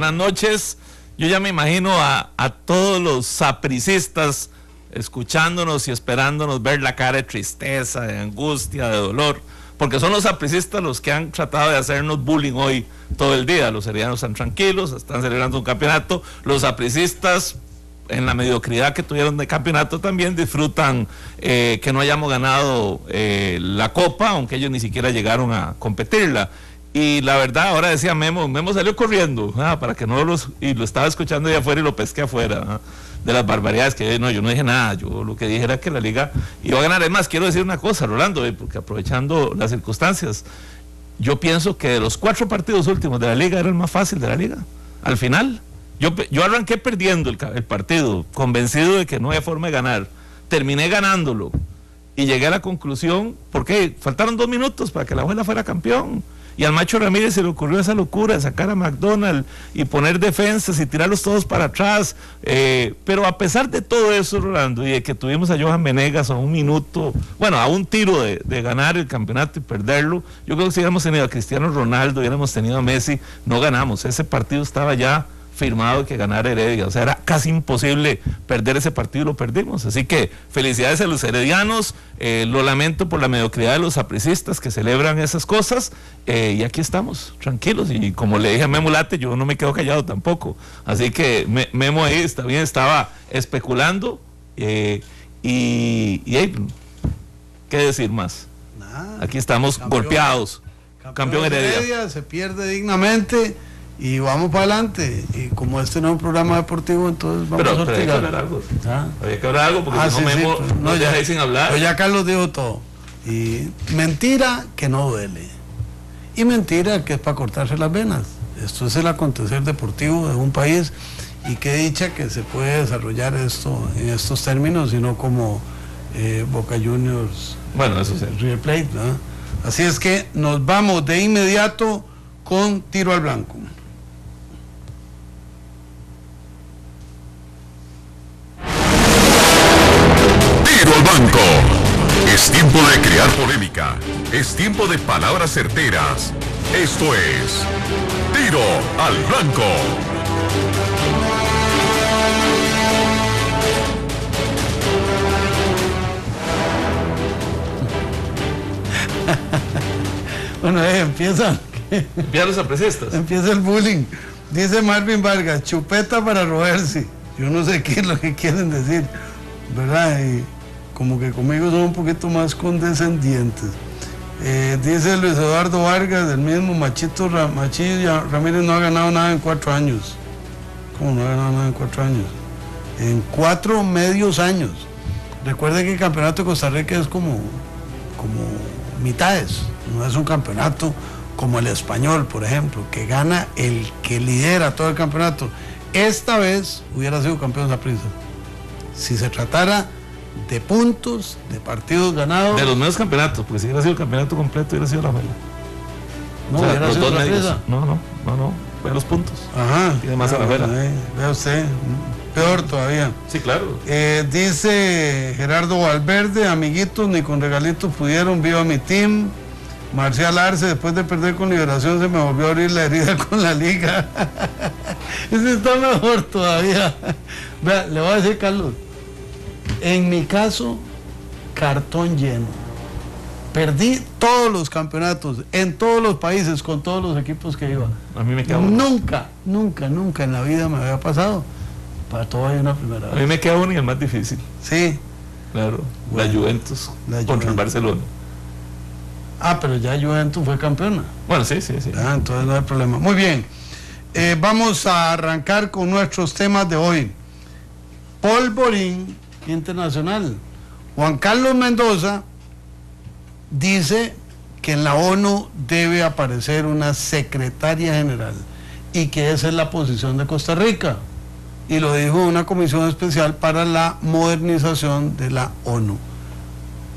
buenas noches. Yo ya me imagino a todos los sapricistas escuchándonos y esperándonos ver la cara de tristeza, de angustia, de dolor, porque son los sapricistas los que han tratado de hacernos bullying hoy todo el día. Los heredianos están tranquilos, están celebrando un campeonato. Los sapricistas, en la mediocridad que tuvieron de campeonato, también disfrutan que no hayamos ganado la copa, aunque ellos ni siquiera llegaron a competirla. Y la verdad, ahora decía Memo salió corriendo para que no y lo estaba escuchando de afuera y lo pesqué afuera de las barbaridades que yo no dije nada. Yo lo que dije era que la liga iba a ganar. Es más, quiero decir una cosa, Rolando, porque aprovechando las circunstancias, yo pienso que de los 4 partidos últimos de la liga era el más fácil de la liga. Al final yo arranqué perdiendo el partido, convencido de que no había forma de ganar. Terminé ganándolo y llegué a la conclusión, porque faltaron 2 minutos para que la abuela fuera campeón. Y al Macho Ramírez se le ocurrió esa locura de sacar a McDonald y poner defensas y tirarlos todos para atrás. Pero a pesar de todo eso, Rolando, y de que tuvimos a Johan Venegas a un minuto, bueno, a un tiro de ganar el campeonato y perderlo, yo creo que si hubiéramos tenido a Cristiano Ronaldo, hubiéramos tenido a Messi, no ganamos. Ese partido estaba ya firmado que ganara Heredia, o sea, era casi imposible perder ese partido y lo perdimos. Así que felicidades a los heredianos, lo lamento por la mediocridad de los sapricistas que celebran esas cosas, y aquí estamos, tranquilos, y como le dije a Memo Late, yo no me quedo callado tampoco, así que Memo ahí estaba especulando, y ¿qué decir más? Nada, aquí estamos golpeados, campeón Heredia. Se pierde dignamente, y vamos para adelante, y como este no es un programa deportivo, entonces vamos a había que hablar algo. Había que hablar algo, porque si no Memo no deja sin hablar. Pero ya Carlos dijo todo. Y mentira que no duele, y mentira que es para cortarse las venas. Esto es el acontecer deportivo de un país, y qué dicha que se puede desarrollar esto en estos términos, y no como Boca Juniors, bueno, eso sí, River Plate, ¿no? Así es que nos vamos de inmediato con Tiro al Blanco. Tiro al Blanco. Es tiempo de crear polémica. Es tiempo de palabras certeras. Esto es Tiro al Blanco. Bueno, empiezan los sapricistas. Empieza el bullying. Dice Marvin Vargas, chupeta para roerse. Yo no sé qué es lo que quieren decir, ¿verdad? Y como que conmigo son un poquito más condescendientes. Dice Luis Eduardo Vargas, del mismo Machillo Ramírez no ha ganado nada en 4 años. ¿Cómo no ha ganado nada en 4 años? En 4 medios años. Recuerden que el campeonato de Costa Rica es como mitades, no es un campeonato como el español, por ejemplo, que gana el que lidera todo el campeonato. Esta vez hubiera sido campeón Saprissa. Si se tratara de puntos, de partidos ganados. De los medios campeonatos, porque si hubiera sido el campeonato completo, hubiera sido la Vela. No, o sea, hubiera sido Saprissa. No, fue los puntos. Ajá. Tiene más a la Vela. Vea usted, peor todavía. Sí, claro. Dice Gerardo Valverde, amiguitos, ni con regalitos pudieron, viva mi team. Marcial Arce, después de perder con Liberación, se me volvió a abrir la herida con la liga. Ese está mejor todavía. Vea, le voy a decir, Carlos, en mi caso, cartón lleno. Perdí todos los campeonatos, en todos los países, con todos los equipos que iba. A mí me queda nunca en la vida me había pasado. Para todo hay una primera vez. A mí me queda uno y el más difícil. Sí. Claro, bueno, la Juventus contra el Barcelona. Pero ya Juventus fue campeona. Bueno, sí. Entonces no hay problema. Muy bien. Vamos a arrancar con nuestros temas de hoy. Polvorín internacional. Juan Carlos Mendoza dice que en la ONU debe aparecer una secretaria general y que esa es la posición de Costa Rica. Y lo dijo una comisión especial para la modernización de la ONU.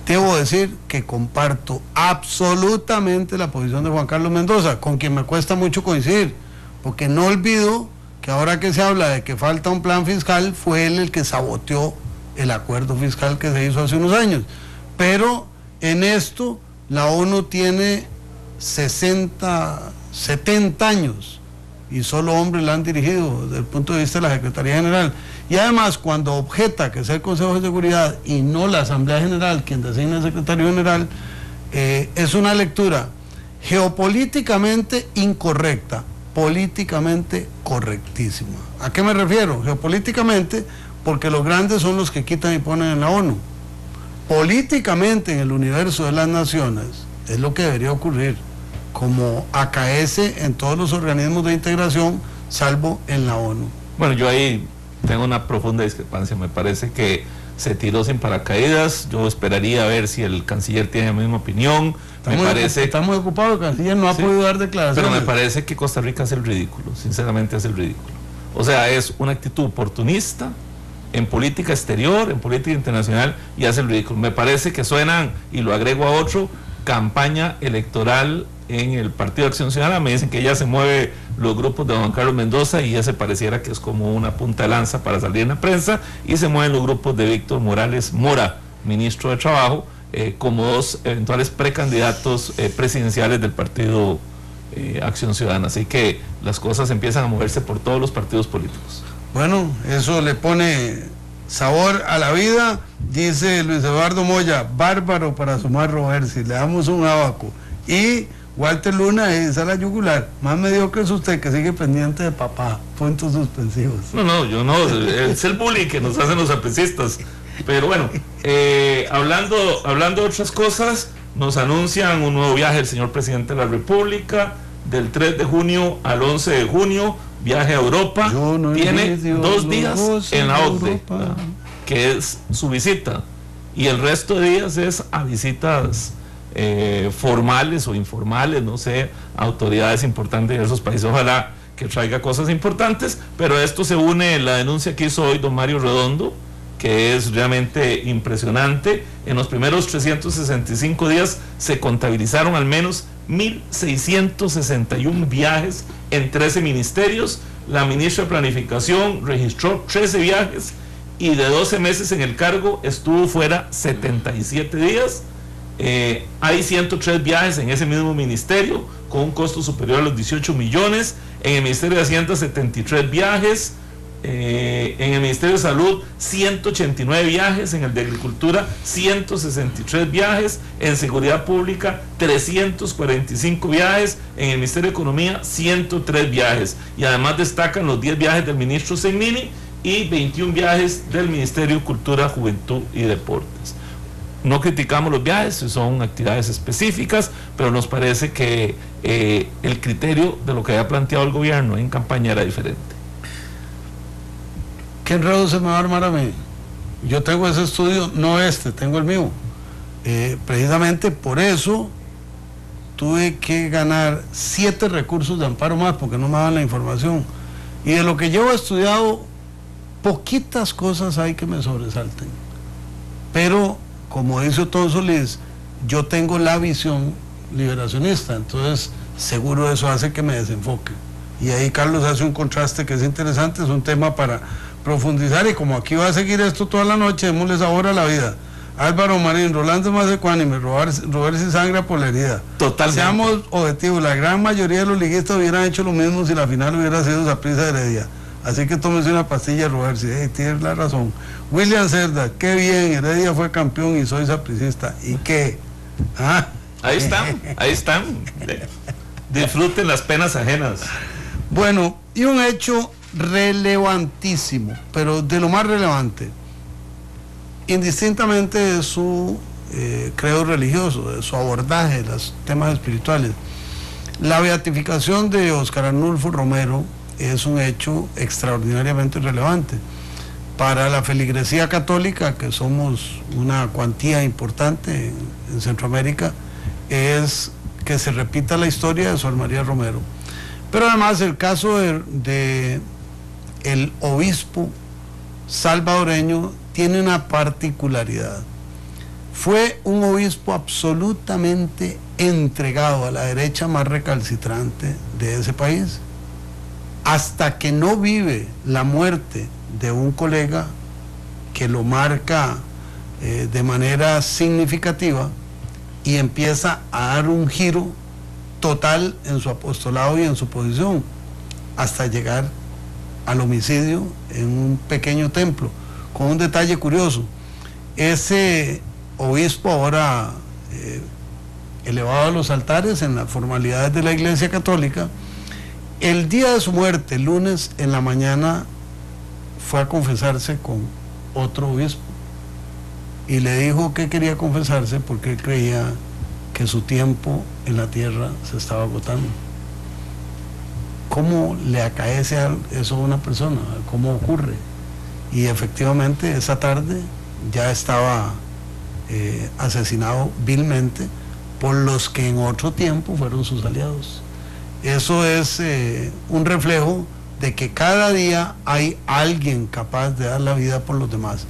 Debo decir que comparto absolutamente la posición de Juan Carlos Mendoza, con quien me cuesta mucho coincidir, porque no olvido que ahora que se habla de que falta un plan fiscal, fue él el que saboteó el acuerdo fiscal que se hizo hace unos años. Pero en esto la ONU tiene 70 años y solo hombres la han dirigido desde el punto de vista de la Secretaría General. Y además, cuando objeta que sea el Consejo de Seguridad y no la Asamblea General quien designa el secretario general, es una lectura geopolíticamente incorrecta, políticamente correctísima. ¿A qué me refiero? Geopolíticamente, porque los grandes son los que quitan y ponen en la ONU. Políticamente, en el universo de las naciones, es lo que debería ocurrir, como acaece en todos los organismos de integración, salvo en la ONU. Bueno, yo ahí tengo una profunda discrepancia. Me parece que se tiró sin paracaídas. Yo esperaría ver si el canciller tiene la misma opinión. Está muy ocupado el canciller, no ha podido dar declaraciones. Pero me parece que Costa Rica hace el ridículo, sinceramente hace el ridículo. O sea, es una actitud oportunista en política exterior, en política internacional, y hace el ridículo. Me parece que suenan, y lo agrego a otro, campaña electoral en el Partido de Acción Ciudadana. Me dicen que ya se mueve los grupos de Juan Carlos Mendoza y ya se pareciera que es como una punta de lanza para salir en la prensa, y se mueven los grupos de Víctor Morales Mora, ministro de Trabajo, como dos eventuales precandidatos presidenciales del Partido Acción Ciudadana. Así que las cosas empiezan a moverse por todos los partidos políticos. Bueno, eso le pone sabor a la vida, dice Luis Eduardo Moya, bárbaro para sumar Roversi, le damos un abaco. Y Walter Luna es a la yugular, más mediocre es usted que sigue pendiente de papá, puntos suspensivos. No, yo no, es el bullying que nos hacen los aprecistas. Pero bueno, hablando de otras cosas, nos anuncian un nuevo viaje del señor presidente de la República, del 3 de junio al 11 de junio, viaje a Europa. Tiene 2 días en la OCDE, que es su visita, y el resto de días es a visitas formales o informales, no sé, autoridades importantes de esos países. Ojalá que traiga cosas importantes, pero a esto se une la denuncia que hizo hoy don Mario Redondo, que es realmente impresionante. En los primeros 365 días se contabilizaron al menos 1.661 viajes en 13 ministerios. La ministra de Planificación registró 13 viajes y de 12 meses en el cargo estuvo fuera 77 días. Hay 103 viajes en ese mismo ministerio con un costo superior a los 18 millones. En el Ministerio de Hacienda 73 viajes. En el Ministerio de Salud 189 viajes, en el de Agricultura 163 viajes, en Seguridad Pública 345 viajes, en el Ministerio de Economía 103 viajes, y además destacan los 10 viajes del ministro Segnini y 21 viajes del Ministerio de Cultura, Juventud y Deportes. No criticamos los viajes, son actividades específicas, pero nos parece que el criterio de lo que había planteado el gobierno en campaña era diferente. ¿Qué enredo se me va a armar a mí? Yo tengo ese estudio, no tengo el mío. Precisamente por eso tuve que ganar 7 recursos de amparo más, porque no me daban la información. Y de lo que yo he estudiado, poquitas cosas hay que me sobresalten. Pero, como dice Otón Solís, yo tengo la visión liberacionista, entonces seguro eso hace que me desenfoque. Y ahí Carlos hace un contraste que es interesante, es un tema para profundizar, y como aquí va a seguir esto toda la noche, démosle sabor a la vida. Álvaro Marín, Rolando más ecuánime, Roversi sangra por la herida. Totalmente. Seamos objetivos, la gran mayoría de los liguistas hubieran hecho lo mismo si la final hubiera sido Saprissa Heredia. Así que tómese una pastilla, Roversi, tienes la razón. William Cerda, qué bien, Heredia fue campeón y soy sapricista. ¿Y qué? Ahí están. Disfruten las penas ajenas. Bueno, y un hecho relevantísimo, pero de lo más relevante, indistintamente de su credo religioso, de su abordaje de los temas espirituales. La beatificación de Óscar Arnulfo Romero es un hecho extraordinariamente relevante para la feligresía católica, que somos una cuantía importante en Centroamérica. Es que se repita la historia de Sor María Romero, pero además el caso de el obispo salvadoreño tiene una particularidad. Fue un obispo absolutamente entregado a la derecha más recalcitrante de ese país, hasta que no vive la muerte de un colega que lo marca de manera significativa y empieza a dar un giro total en su apostolado y en su posición. hasta llegar al homicidio en un pequeño templo, con un detalle curioso. Ese obispo ahora elevado a los altares en las formalidades de la Iglesia Católica, el día de su muerte, el lunes en la mañana, fue a confesarse con otro obispo y le dijo que quería confesarse porque él creía que su tiempo en la tierra se estaba agotando. ¿Cómo le acaece eso a una persona? ¿Cómo ocurre? Y efectivamente esa tarde ya estaba asesinado vilmente por los que en otro tiempo fueron sus aliados. Eso es un reflejo de que cada día hay alguien capaz de dar la vida por los demás.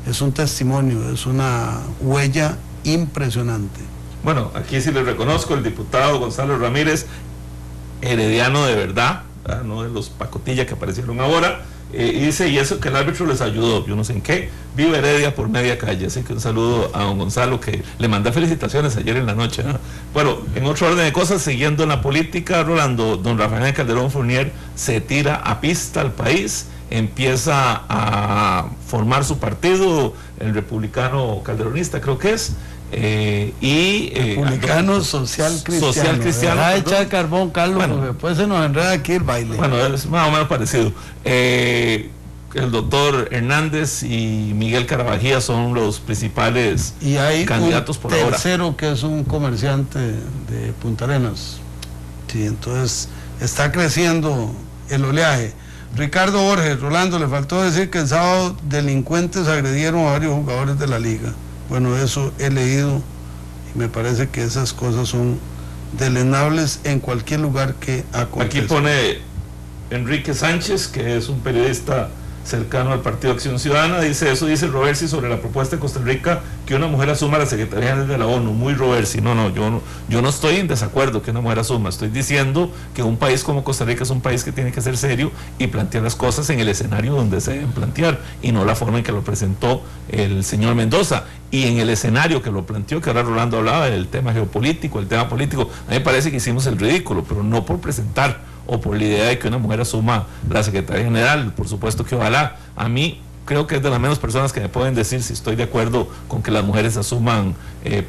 Es un testimonio, es una huella impresionante. Bueno, aquí sí le reconozco el diputado Gonzalo Ramírez, herediano de verdad, ¿verdad? No de los pacotilla que aparecieron ahora, y dice, y eso que el árbitro les ayudó, yo no sé en qué, vive Heredia por media calle, así que un saludo a don Gonzalo, que le mandé felicitaciones ayer en la noche, ¿no? Bueno, en otro orden de cosas, siguiendo en la política, Rolando, don Rafael Calderón Fournier se tira a pista al país, empieza a formar su partido, el republicano calderonista creo que es, republicano social cristiano. Va a echar carbón, Carlos, bueno, porque después se nos enreda aquí el baile. Bueno, es más o menos parecido. El doctor Hernández y Miguel Carabajía son los principales candidatos por ahora. Y hay un tercero que es un comerciante de Punta Arenas. Sí, entonces está creciendo el oleaje. Ricardo Borges, Rolando, le faltó decir que el sábado delincuentes agredieron a varios jugadores de la liga. Bueno, eso he leído y me parece que esas cosas son deleznables en cualquier lugar que acontezca. Aquí pone Enrique Sánchez, que es un periodista cercano al Partido Acción Ciudadana, dice, eso dice Roversi sobre la propuesta de Costa Rica que una mujer asuma la Secretaría General de la ONU. Muy Roversi. No, yo no estoy en desacuerdo que una mujer asuma, estoy diciendo que un país como Costa Rica es un país que tiene que ser serio y plantear las cosas en el escenario donde se deben plantear y no la forma en que lo presentó el señor Mendoza. Y en el escenario que lo planteó, que ahora Rolando hablaba del tema geopolítico, el tema político, a mí me parece que hicimos el ridículo, pero no por presentar o por la idea de que una mujer asuma la Secretaría General. Por supuesto que ojalá. A mí creo que es de las menos personas que me pueden decir si estoy de acuerdo con que las mujeres asuman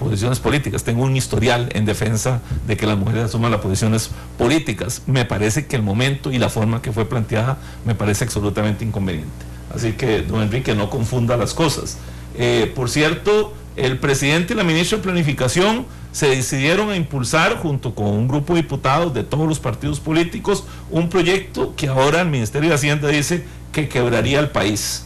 posiciones políticas. Tengo un historial en defensa de que las mujeres asuman las posiciones políticas. Me parece que el momento y la forma que fue planteada me parece absolutamente inconveniente. Así que, don Enrique, no confunda las cosas. Por cierto, el presidente y la ministra de Planificación se decidieron a impulsar, junto con un grupo de diputados de todos los partidos políticos, un proyecto que ahora el Ministerio de Hacienda dice que quebraría el país,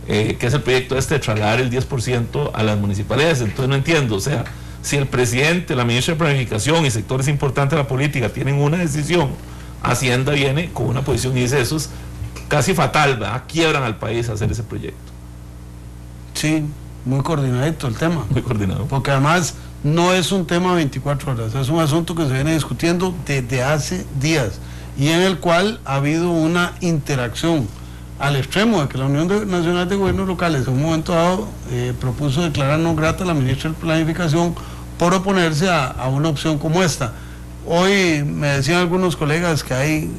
que es el proyecto de trasladar el 10% a las municipalidades. Entonces no entiendo, o sea, si el presidente, la ministra de Planificación y sectores importantes de la política tienen una decisión, Hacienda viene con una posición y dice, eso es casi fatal, ¿verdad? Quiebran al país a hacer ese proyecto. Sí, muy coordinadito el tema. Muy coordinado. Porque además no es un tema de 24 horas, es un asunto que se viene discutiendo desde hace días y en el cual ha habido una interacción al extremo de que la Unión Nacional de Gobiernos Locales en un momento dado propuso declarar no grata a la ministra de Planificación por oponerse a una opción como esta. Hoy me decían algunos colegas que hay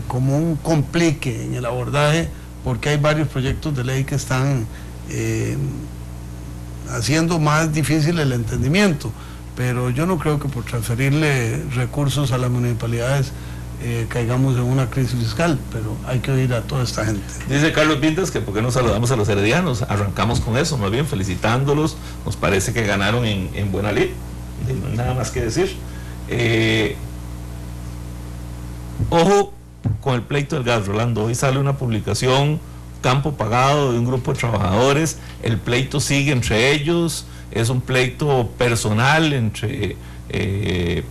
como un complique en el abordaje porque hay varios proyectos de ley que están haciendo más difícil el entendimiento, pero yo no creo que por transferirle recursos a las municipalidades caigamos en una crisis fiscal, pero hay que oír a toda esta gente. Dice Carlos Vintas que por qué no saludamos a los heredianos. Arrancamos con eso, más bien felicitándolos, nos parece que ganaron en buena lid, no hay nada más que decir. Ojo con el pleito del gas, Rolando. Hoy sale una publicación, campo pagado, de un grupo de trabajadores. El pleito sigue entre ellos, es un pleito personal entre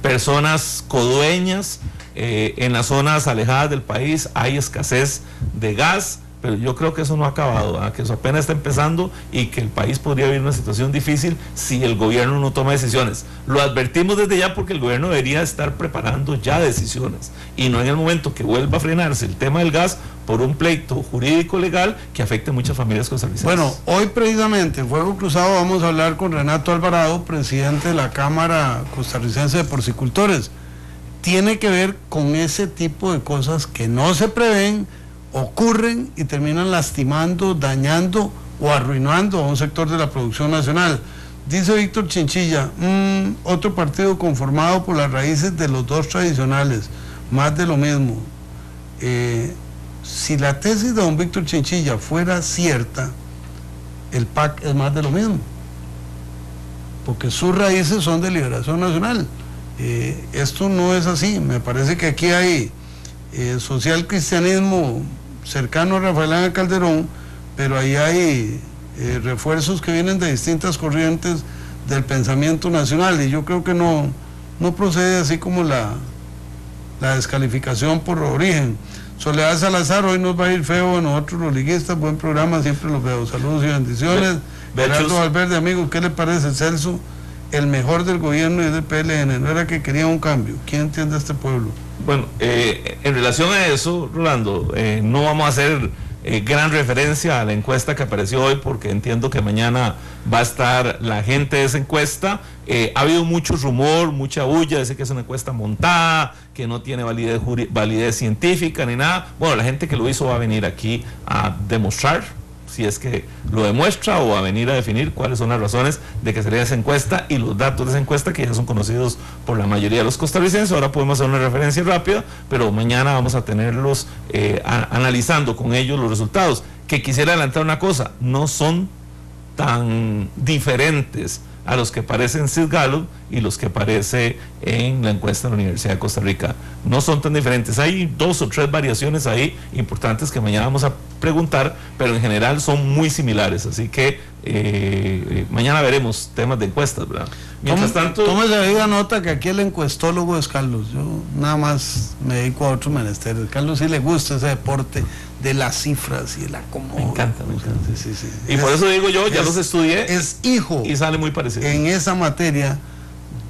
personas codueñas. En las zonas alejadas del país hay escasez de gas, pero yo creo que eso no ha acabado, ¿verdad? Que eso apenas está empezando y que el país podría vivir una situación difícil si el gobierno no toma decisiones. Lo advertimos desde ya porque el gobierno debería estar preparando ya decisiones y no en el momento que vuelva a frenarse el tema del gas por un pleito jurídico legal que afecte a muchas familias costarricenses. Bueno, hoy precisamente en Fuego Cruzado vamos a hablar con Renato Alvarado, presidente de la Cámara Costarricense de Porcicultores. tiene que ver con ese tipo de cosas que no se prevén, ocurren y terminan lastimando, dañando o arruinando a un sector de la producción nacional. Dice Víctor Chinchilla, otro partido conformado por las raíces de los dos tradicionales, más de lo mismo. Si la tesis de don Víctor Chinchilla fuera cierta, el PAC es más de lo mismo, porque sus raíces son de Liberación Nacional. Esto no es así. Me parece que aquí hay social cristianismo cercano a Rafael Ángel Calderón, pero ahí hay refuerzos que vienen de distintas corrientes del pensamiento nacional, y yo creo que no procede así como la descalificación por origen. Soledad Salazar, hoy nos va a ir feo a nosotros los liguistas, buen programa, siempre los veo, saludos y bendiciones. Gerardo Valverde, amigo, ¿qué le parece Celso? El mejor del gobierno y del PLN, no era que quería un cambio. ¿Quién entiende a este pueblo? Bueno, en relación a eso, Rolando, no vamos a hacer gran referencia a la encuesta que apareció hoy, porque entiendo que mañana va a estar la gente de esa encuesta. Ha habido mucho rumor, mucha bulla, dice que es una encuesta montada, que no tiene validez científica ni nada. Bueno, la gente que lo hizo va a venir aquí a demostrar si es que lo demuestra, o a venir a definir cuáles son las razones de que se lea esa encuesta y los datos de esa encuesta, que ya son conocidos por la mayoría de los costarricenses. Ahora podemos hacer una referencia rápida, pero mañana vamos a tenerlos analizando con ellos los resultados, que quisiera adelantar una cosa: no son tan diferentes a los que parecen Sid Gallup y los que aparece en la encuesta de la Universidad de Costa Rica. No son tan diferentes, hay 2 o 3 variaciones ahí importantes que mañana vamos a preguntar, pero en general son muy similares, así que mañana veremos temas de encuestas, ¿verdad? Mientras tanto, tómese de nota que aquí el encuestólogo es Carlos. Yo nada más me dedico a otros menesteres. Carlos sí le gusta ese deporte de las cifras y el acomodo. Me encanta. Sí. Y por eso digo yo, ya los estudié. Es hijo y sale muy parecido en esa materia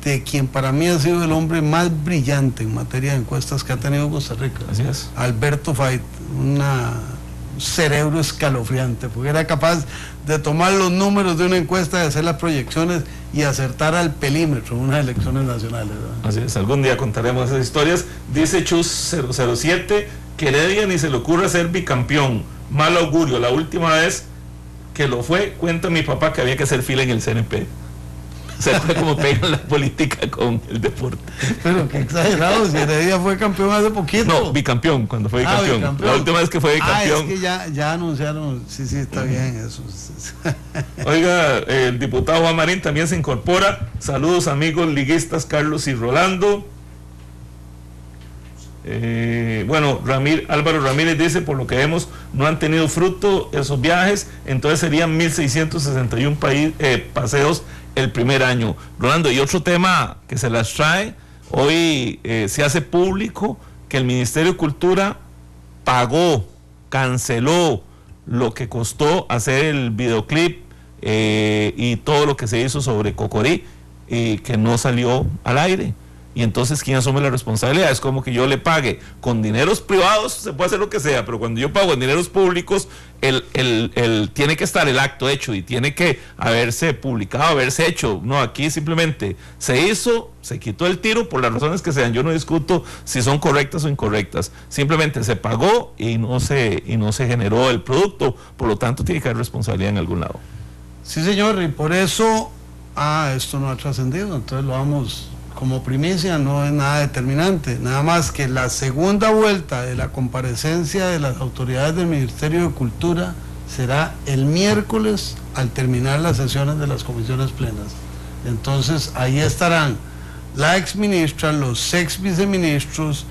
de quien para mí ha sido el hombre más brillante en materia de encuestas que ha tenido Costa Rica. Así es. Alberto Fait, un cerebro escalofriante, porque era capaz de tomar los números de una encuesta, de hacer las proyecciones y acertar al pelímetro en unas elecciones nacionales, ¿verdad? Así es, algún día contaremos esas historias. Dice Chus 007 que Heredia ni se le ocurre ser bicampeón, mal augurio. La última vez que lo fue, cuenta mi papá que había que hacer fila en el CNP. O sea, fue como pegan la política con el deporte. Pero qué exagerado, si Heredia fue campeón hace poquito. No, bicampeón, cuando fue bicampeón. Bicampeón. La última vez que fue bicampeón. Es que ya anunciaron, sí, está bien eso. Oiga, el diputado Juan Marín también se incorpora. Saludos, amigos liguistas Carlos y Rolando. Bueno, Álvaro Ramírez dice: por lo que vemos no han tenido fruto esos viajes, entonces serían 1661 paseos el primer año. Rolando, y otro tema que se las trae hoy, se hace público que el Ministerio de Cultura canceló lo que costó hacer el videoclip y todo lo que se hizo sobre Cocorí, que no salió al aire. Y entonces, ¿quién asume la responsabilidad? Es como que yo le pague con dineros privados, se puede hacer lo que sea, pero cuando yo pago en dineros públicos, tiene que estar el acto hecho y tiene que haberse publicado, haberse hecho. No, aquí simplemente se hizo, se quitó el tiro por las razones que sean. Yo no discuto si son correctas o incorrectas. Simplemente se pagó y no se generó el producto. Por lo tanto, tiene que haber responsabilidad en algún lado. Sí, señor, y por eso, esto no ha trascendido, entonces lo vamos como primicia, no es nada determinante, nada más que la segunda vuelta de la comparecencia de las autoridades del Ministerio de Cultura será el miércoles al terminar las sesiones de las comisiones plenas. Entonces ahí estarán la exministra, los ex viceministros,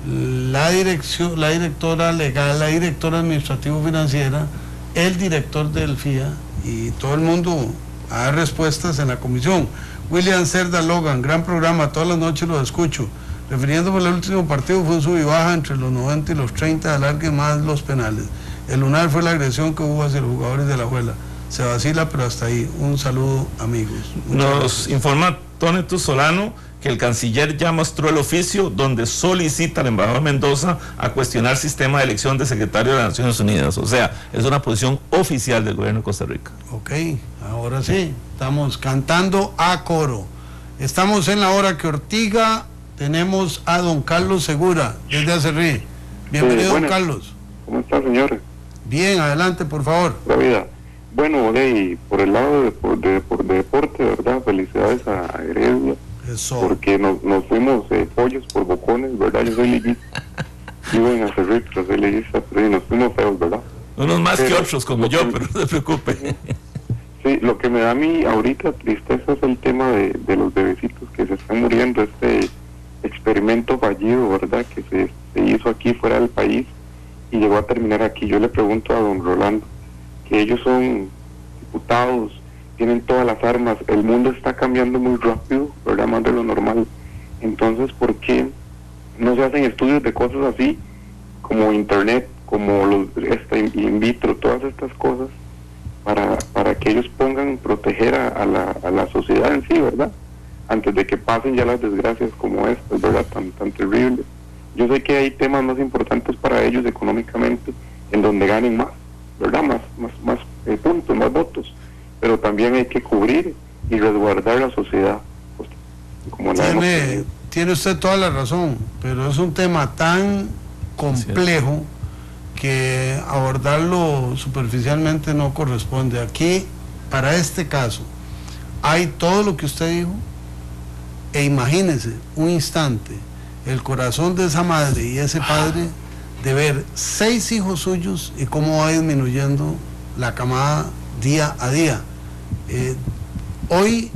la directora legal, la directora administrativo-financiera, el director del FIA, y todo el mundo a dar respuestas en la comisión. William Cerda Logan, gran programa, todas las noches lo escucho. Refiriéndome al último partido, fue un sub y baja entre los 90 y los 30, alargue más los penales. El lunar fue la agresión que hubo hacia los jugadores de la Alajuela. Se vacila, pero hasta ahí. Un saludo, amigos. Nos informa Tóneto Solano que el canciller ya mostró el oficio donde solicita al embajador Mendoza a cuestionar el sistema de elección de secretario de las Naciones Unidas. O sea, es una posición oficial del gobierno de Costa Rica. Ok, ahora sí, estamos cantando a coro. Estamos en la hora que Ortiga tenemos a don Carlos Segura, desde Acerrí. Bienvenido, don Carlos. ¿Cómo está, señores? Bien, adelante, por favor. La vida. Bueno, por el lado de deporte, ¿verdad? Felicidades a Heredia. Eso. Porque nos fuimos pollos por bocones, ¿verdad? Yo soy liguista. Vivo en Acerrí, pero soy liguista, pero nos fuimos feos, ¿verdad? Unos más que otros, como yo, pero no se preocupe. Sí, lo que me da a mí ahorita tristeza es el tema de los bebecitos que se están muriendo, este experimento fallido, ¿verdad? Que se hizo aquí fuera del país y llegó a terminar aquí. Yo le pregunto a don Rolando, que ellos son diputados, tienen todas las armas, el mundo está cambiando muy rápido, ¿verdad? Más de lo normal. Entonces, ¿por qué no se hacen estudios de cosas así, como internet, como los in vitro, todas estas cosas, para que ellos pongan proteger a la sociedad en sí, ¿verdad? Antes de que pasen ya las desgracias como estas, ¿verdad? Tan terribles. Yo sé que hay temas más importantes para ellos económicamente, en donde ganen más, ¿verdad? Más puntos, más votos. Pero también hay que cubrir y resguardar la sociedad. Pues, como tiene usted toda la razón, pero es un tema tan complejo que abordarlo superficialmente no corresponde. Aquí, para este caso, hay todo lo que usted dijo, e imagínese un instante el corazón de esa madre y ese padre de ver 6 hijos suyos y cómo va disminuyendo la camada día a día. Hoy,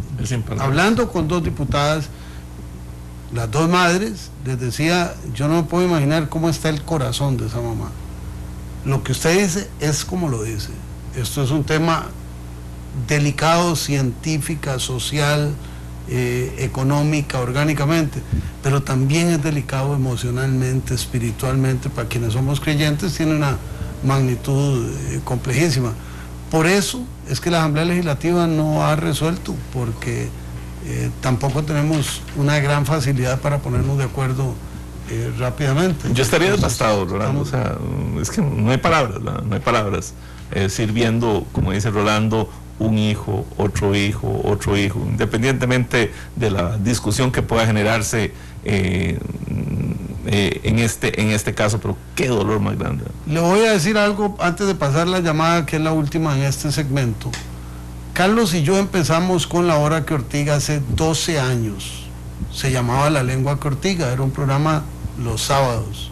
hablando con 2 diputadas, las 2 madres, les decía, yo no me puedo imaginar cómo está el corazón de esa mamá. Lo que usted dice es como lo dice. Esto es un tema delicado, científica, social, económica, orgánicamente, pero también es delicado emocionalmente, espiritualmente. Para quienes somos creyentes tiene una magnitud complejísima. Por eso es que la Asamblea Legislativa no ha resuelto, porque tampoco tenemos una gran facilidad para ponernos de acuerdo rápidamente. Yo estaría devastado, Rolando. O sea, es que no hay palabras, no hay palabras. Sirviendo, como dice Rolando, un hijo, otro hijo, independientemente de la discusión que pueda generarse en este caso, pero qué dolor más grande. Le voy a decir algo antes de pasar la llamada, que es la última en este segmento. Carlos y yo empezamos con La Hora que Ortiga hace 12 años. Se llamaba La Lengua que Ortiga, era un programa los sábados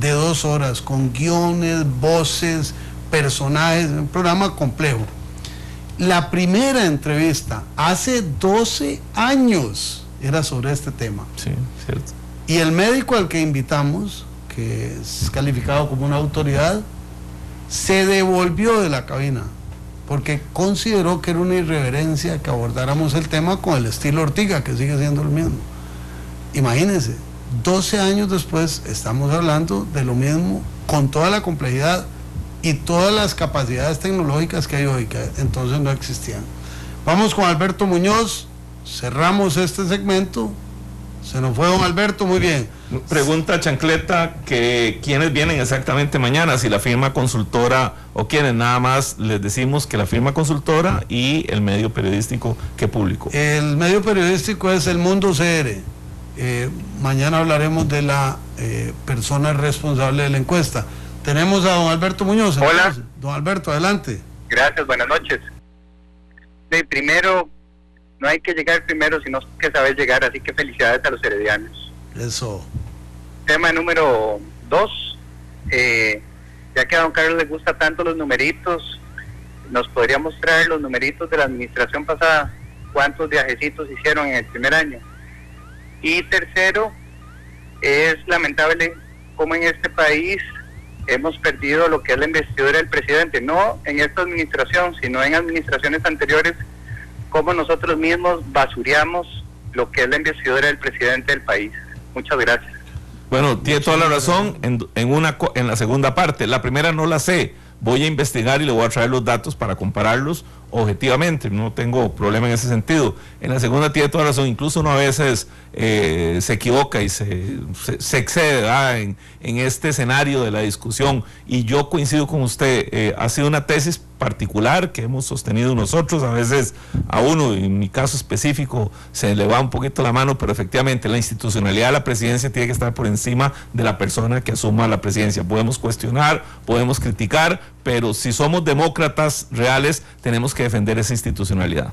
de 2 horas con guiones, voces, personajes, un programa complejo. La primera entrevista hace 12 años era sobre este tema. Sí, cierto. Y el médico al que invitamos, que es calificado como una autoridad, se devolvió de la cabina porque consideró que era una irreverencia que abordáramos el tema con el estilo Ortiga, que sigue siendo el mismo. Imagínense, 12 años después estamos hablando de lo mismo, con toda la complejidad y todas las capacidades tecnológicas que hay hoy, que entonces no existían. Vamos con Alberto Muñoz, cerramos este segmento. Se nos fue don Alberto, muy bien. Pregunta Chancleta que quiénes vienen exactamente mañana, si la firma consultora o quiénes. Nada más les decimos que la firma consultora y el medio periodístico que publicó. El medio periodístico es El Mundo CR. Mañana hablaremos de la persona responsable de la encuesta. Tenemos a don Alberto Muñoz. Hola. Entonces, don Alberto, adelante. Gracias, buenas noches. Primero, no hay que llegar primero, sino que saber llegar, así que felicidades a los heredianos. Eso. Tema número 2, ya que a don Carlos le gusta tanto los numeritos, nos podría mostrar los numeritos de la administración pasada, cuántos viajecitos hicieron en el primer año. Y tercero, es lamentable cómo en este país hemos perdido lo que es la investidura del presidente, no en esta administración, sino en administraciones anteriores, cómo nosotros mismos basureamos lo que es la investidura del presidente del país. Muchas gracias. Bueno, tiene toda la razón en la segunda parte. La primera no la sé. Voy a investigar y le voy a traer los datos para compararlos. objetivamente, no tengo problema en ese sentido. En la segunda tiene toda razón, incluso uno a veces se equivoca y se excede, ¿verdad?, en este escenario de la discusión, y yo coincido con usted, ha sido una tesis particular que hemos sostenido nosotros, a veces a uno, en mi caso específico, se le va un poquito la mano, pero efectivamente la institucionalidad de la presidencia tiene que estar por encima de la persona que asuma la presidencia. Podemos cuestionar, podemos criticar, pero si somos demócratas reales, tenemos que defender esa institucionalidad.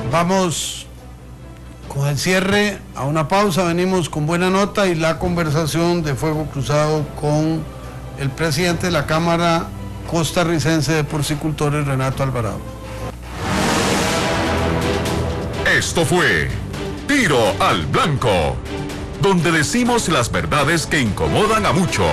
Vamos con el cierre a una pausa, venimos con buena nota y la conversación de Fuego Cruzado con el presidente de la Cámara Costarricense de Porcicultores, Renato Alvarado. Esto fue Tiro al Blanco, donde decimos las verdades que incomodan a muchos.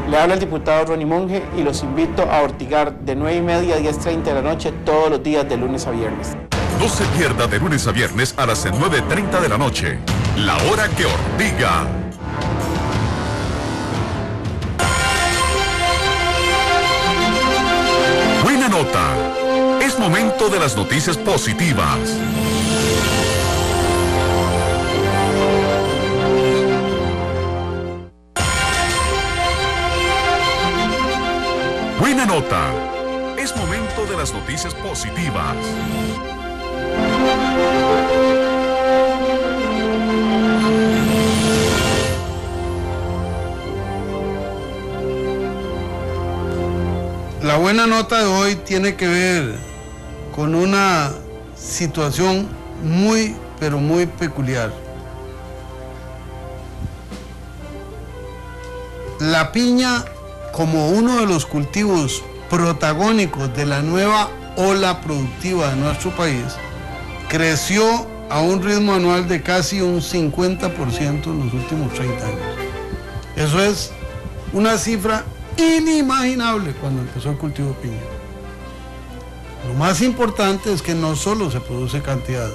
Le habla el diputado Ronnie Monge y los invito a Ortigar de 9:30 a 10:30 de la noche todos los días de lunes a viernes. No se pierda de lunes a viernes a las 9:30 de la noche, la hora que Ortiga. Buena nota. Es momento de las noticias positivas. Buena nota. Es momento de las noticias positivas. La buena nota de hoy tiene que ver con una situación muy, pero muy peculiar. La piña, como uno de los cultivos protagónicos de la nueva ola productiva de nuestro país, creció a un ritmo anual de casi un 50% en los últimos 30 años. Eso es una cifra inimaginable cuando empezó el cultivo de piña. Lo más importante es que no solo se produce cantidad,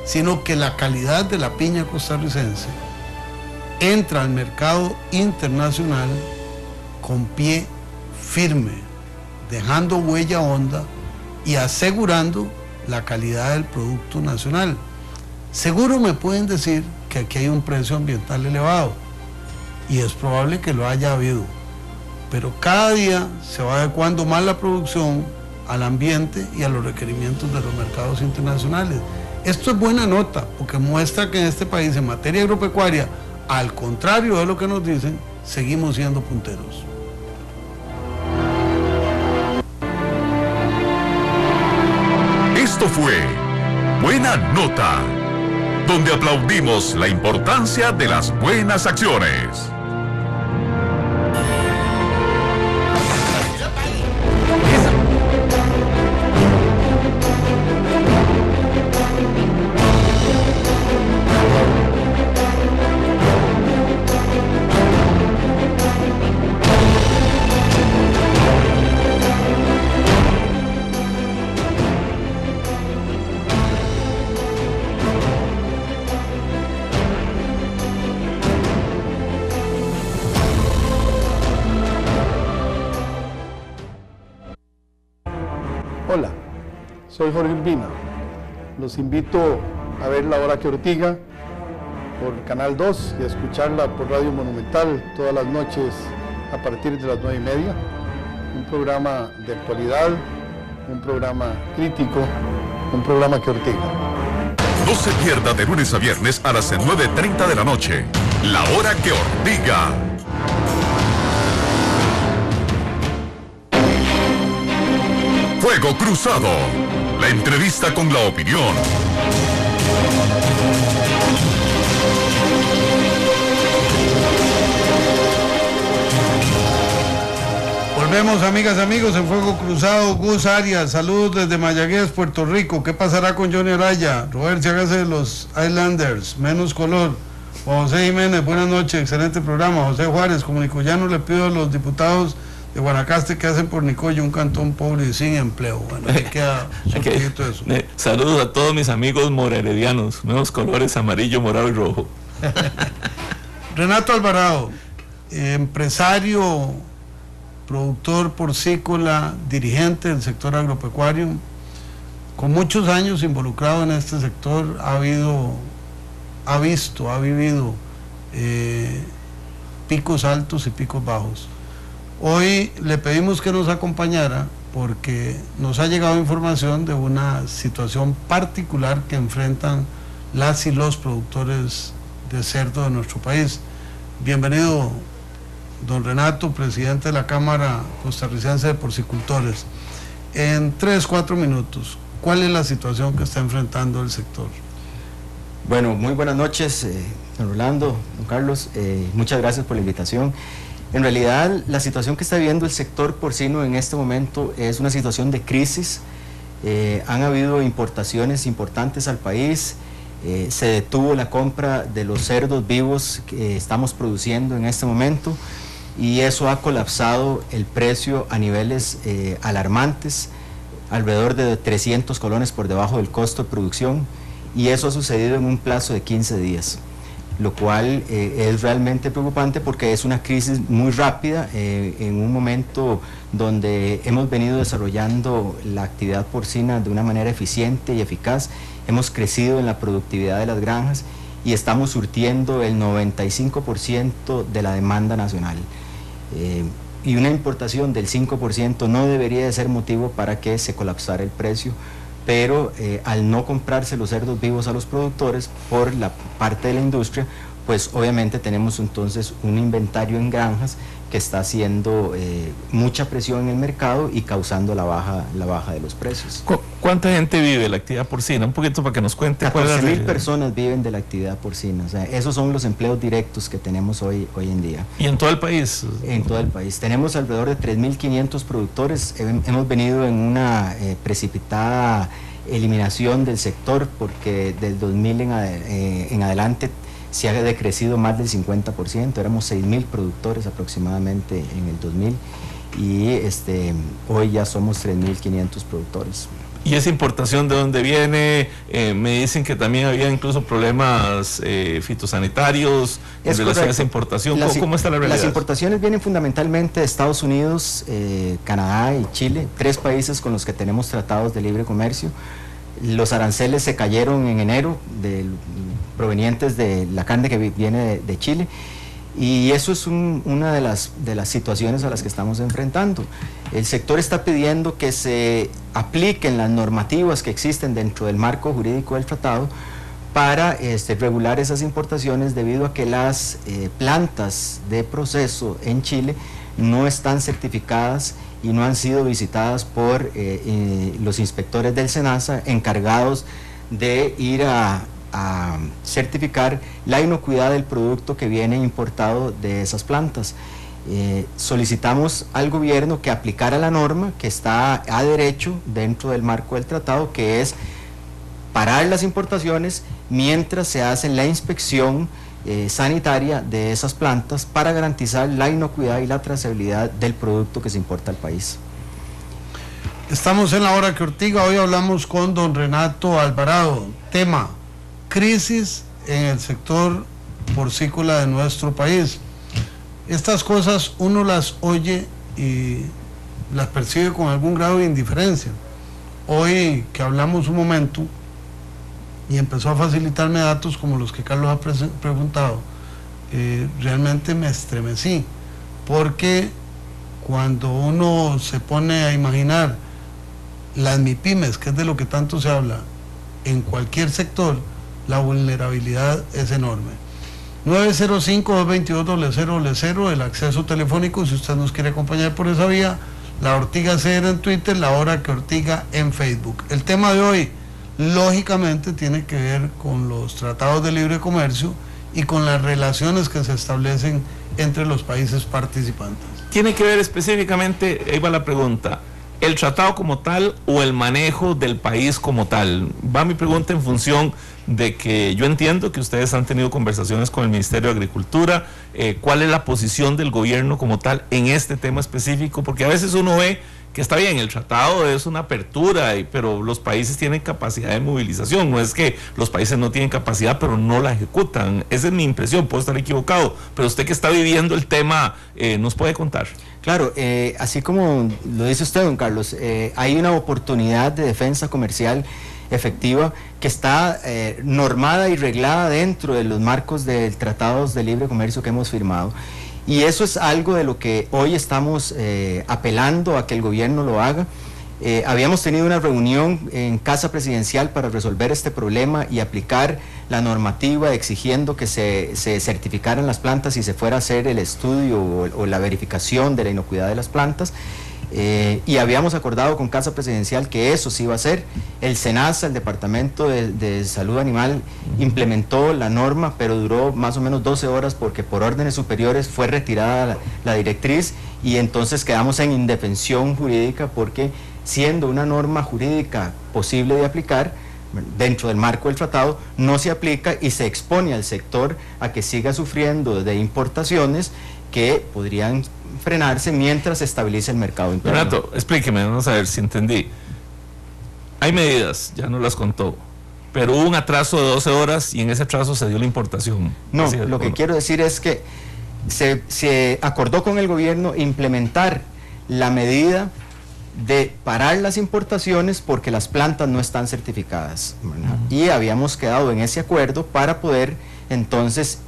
sino que la calidad de la piña costarricense entra al mercado internacional con pie firme, dejando huella honda y asegurando la calidad del producto nacional. Seguro me pueden decir que aquí hay un precio ambiental elevado, y es probable que lo haya habido, pero cada día se va adecuando más la producción al ambiente y a los requerimientos de los mercados internacionales. Esto es buena nota, porque muestra que en este país, en materia agropecuaria, al contrario de lo que nos dicen, seguimos siendo punteros. Esto fue Buena Nota, donde aplaudimos la importancia de las buenas acciones. soy Jorge Urbina. Los invito a ver La Hora que Ortiga por Canal 2 y a escucharla por Radio Monumental todas las noches a partir de las 9:30. Un programa de actualidad, un programa crítico, un programa que ortiga. No se pierda de lunes a viernes a las 9:30 de la noche. La Hora que Ortiga. Fuego Cruzado. La entrevista con la opinión. Volvemos, amigas, amigos, en Fuego Cruzado. Gus Arias, saludos desde Mayagüez, Puerto Rico. ¿Qué pasará con Johnny Araya? Robert, hágase de los Islanders, menos color. Juan José Jiménez, buenas noches, excelente programa. José Juárez, como nicoyano, le pido a los diputados de Guanacaste que hacen por Nicoya un cantón pobre y sin empleo. Bueno, ahí queda de eso. Saludos a todos mis amigos morheredianos, nuevos colores amarillo, morado y rojo. Renato Alvarado, empresario, productor porcícola, dirigente del sector agropecuario, con muchos años involucrado en este sector, ha vivido picos altos y picos bajos. Hoy le pedimos que nos acompañara porque nos ha llegado información de una situación particular que enfrentan las y los productores de cerdo de nuestro país. Bienvenido, don Renato, presidente de la Cámara Costarricense de Porcicultores. En 3-4 minutos, ¿cuál es la situación que está enfrentando el sector? Bueno, muy buenas noches, don Rolando, don Carlos, muchas gracias por la invitación. En realidad, la situación que está viviendo el sector porcino en este momento es una situación de crisis. Han habido importaciones importantes al país, se detuvo la compra de los cerdos vivos que estamos produciendo en este momento y eso ha colapsado el precio a niveles alarmantes, alrededor de 300 colones por debajo del costo de producción, y eso ha sucedido en un plazo de 15 días. Lo cual es realmente preocupante porque es una crisis muy rápida en un momento donde hemos venido desarrollando la actividad porcina de una manera eficiente y eficaz, hemos crecido en la productividad de las granjas y estamos surtiendo el 95% de la demanda nacional. Y una importación del 5% no debería de ser motivo para que se colapsara el precio, pero al no comprarse los cerdos vivos a los productores por la parte de la industria, pues obviamente tenemos entonces un inventario en granjas que está haciendo mucha presión en el mercado y causando la baja de los precios. ¿Cuánta gente vive de la actividad porcina? Un poquito para que nos cuente. 14.000 personas viven de la actividad porcina, o sea, esos son los empleos directos que tenemos hoy en día. ¿Y en todo el país? En todo el país. Tenemos alrededor de 3.500 productores. Hemos venido en una precipitada eliminación del sector porque del 2000 en adelante se ha decrecido más del 50%, éramos 6.000 productores aproximadamente en el 2000 y hoy ya somos 3.500 productores. ¿Y esa importación de dónde viene? Me dicen que también había incluso problemas fitosanitarios en relación a esa importación. ¿Cómo está la realidad? Las importaciones vienen fundamentalmente de Estados Unidos, Canadá y Chile, 3 países con los que tenemos tratados de libre comercio. Los aranceles se cayeron en enero, provenientes de la carne que viene de Chile, y eso es una de las situaciones a las que estamos enfrentando. El sector está pidiendo que se apliquen las normativas que existen dentro del marco jurídico del tratado para regular esas importaciones, debido a que las plantas de proceso en Chile no están certificadas y no han sido visitadas por los inspectores del SENASA encargados de ir a certificar la inocuidad del producto que viene importado de esas plantas. Solicitamos al gobierno que aplicara la norma que está a derecho dentro del marco del tratado, que es parar las importaciones mientras se hace la inspección sanitaria de esas plantas para garantizar la inocuidad y la trazabilidad del producto que se importa al país. Estamos en La Hora que Ortiga. Hoy hablamos con don Renato Alvarado. Tema: crisis en el sector porcícola de nuestro país. Estas cosas uno las oye y las percibe con algún grado de indiferencia, hoy que hablamos un momento y empezó a facilitarme datos como los que Carlos ha preguntado, realmente me estremecí, porque cuando uno se pone a imaginar las MIPYMES, que es de lo que tanto se habla, en cualquier sector, la vulnerabilidad es enorme. 905-222-0000, el acceso telefónico, si usted nos quiere acompañar por esa vía, La Ortiga CR en Twitter, La Hora que Ortiga en Facebook. El tema de hoy, lógicamente, tiene que ver con los tratados de libre comercio y con las relaciones que se establecen entre los países participantes. Tiene que ver específicamente, ahí va la pregunta, ¿el tratado como tal o el manejo del país como tal? Va mi pregunta en función de que yo entiendo que ustedes han tenido conversaciones con el Ministerio de Agricultura, ¿cuál es la posición del gobierno como tal en este tema específico? Porque a veces uno ve que está bien, el tratado es una apertura, pero los países tienen capacidad de movilización, no es que los países no tienen capacidad pero no la ejecutan, esa es mi impresión, puedo estar equivocado, pero usted que está viviendo el tema, ¿nos puede contar? Claro, así como lo dice usted, don Carlos, hay una oportunidad de defensa comercial efectiva que está normada y reglada dentro de los marcos de tratados de libre comercio que hemos firmado. Y eso es algo de lo que hoy estamos apelando a que el gobierno lo haga. Habíamos tenido una reunión en Casa Presidencial para resolver este problema y aplicar la normativa exigiendo que se certificaran las plantas y se fuera a hacer el estudio o la verificación de la inocuidad de las plantas. Y habíamos acordado con Casa Presidencial que eso sí iba a ser. El SENASA, el Departamento de Salud Animal, implementó la norma, pero duró más o menos 12 horas porque por órdenes superiores fue retirada la directriz y entonces quedamos en indefensión jurídica porque siendo una norma jurídica posible de aplicar dentro del marco del tratado, no se aplica y se expone al sector a que siga sufriendo de importaciones que podrían frenarse mientras se estabilice el mercado interno. Renato, explíqueme, vamos a ver si entendí. Hay medidas, ya nos las contó, pero hubo un atraso de 12 horas y en ese atraso se dio la importación. No, lo que quiero decir es que se acordó con el gobierno implementar la medida de parar las importaciones porque las plantas no están certificadas, ¿verdad? Y habíamos quedado en ese acuerdo para poder entonces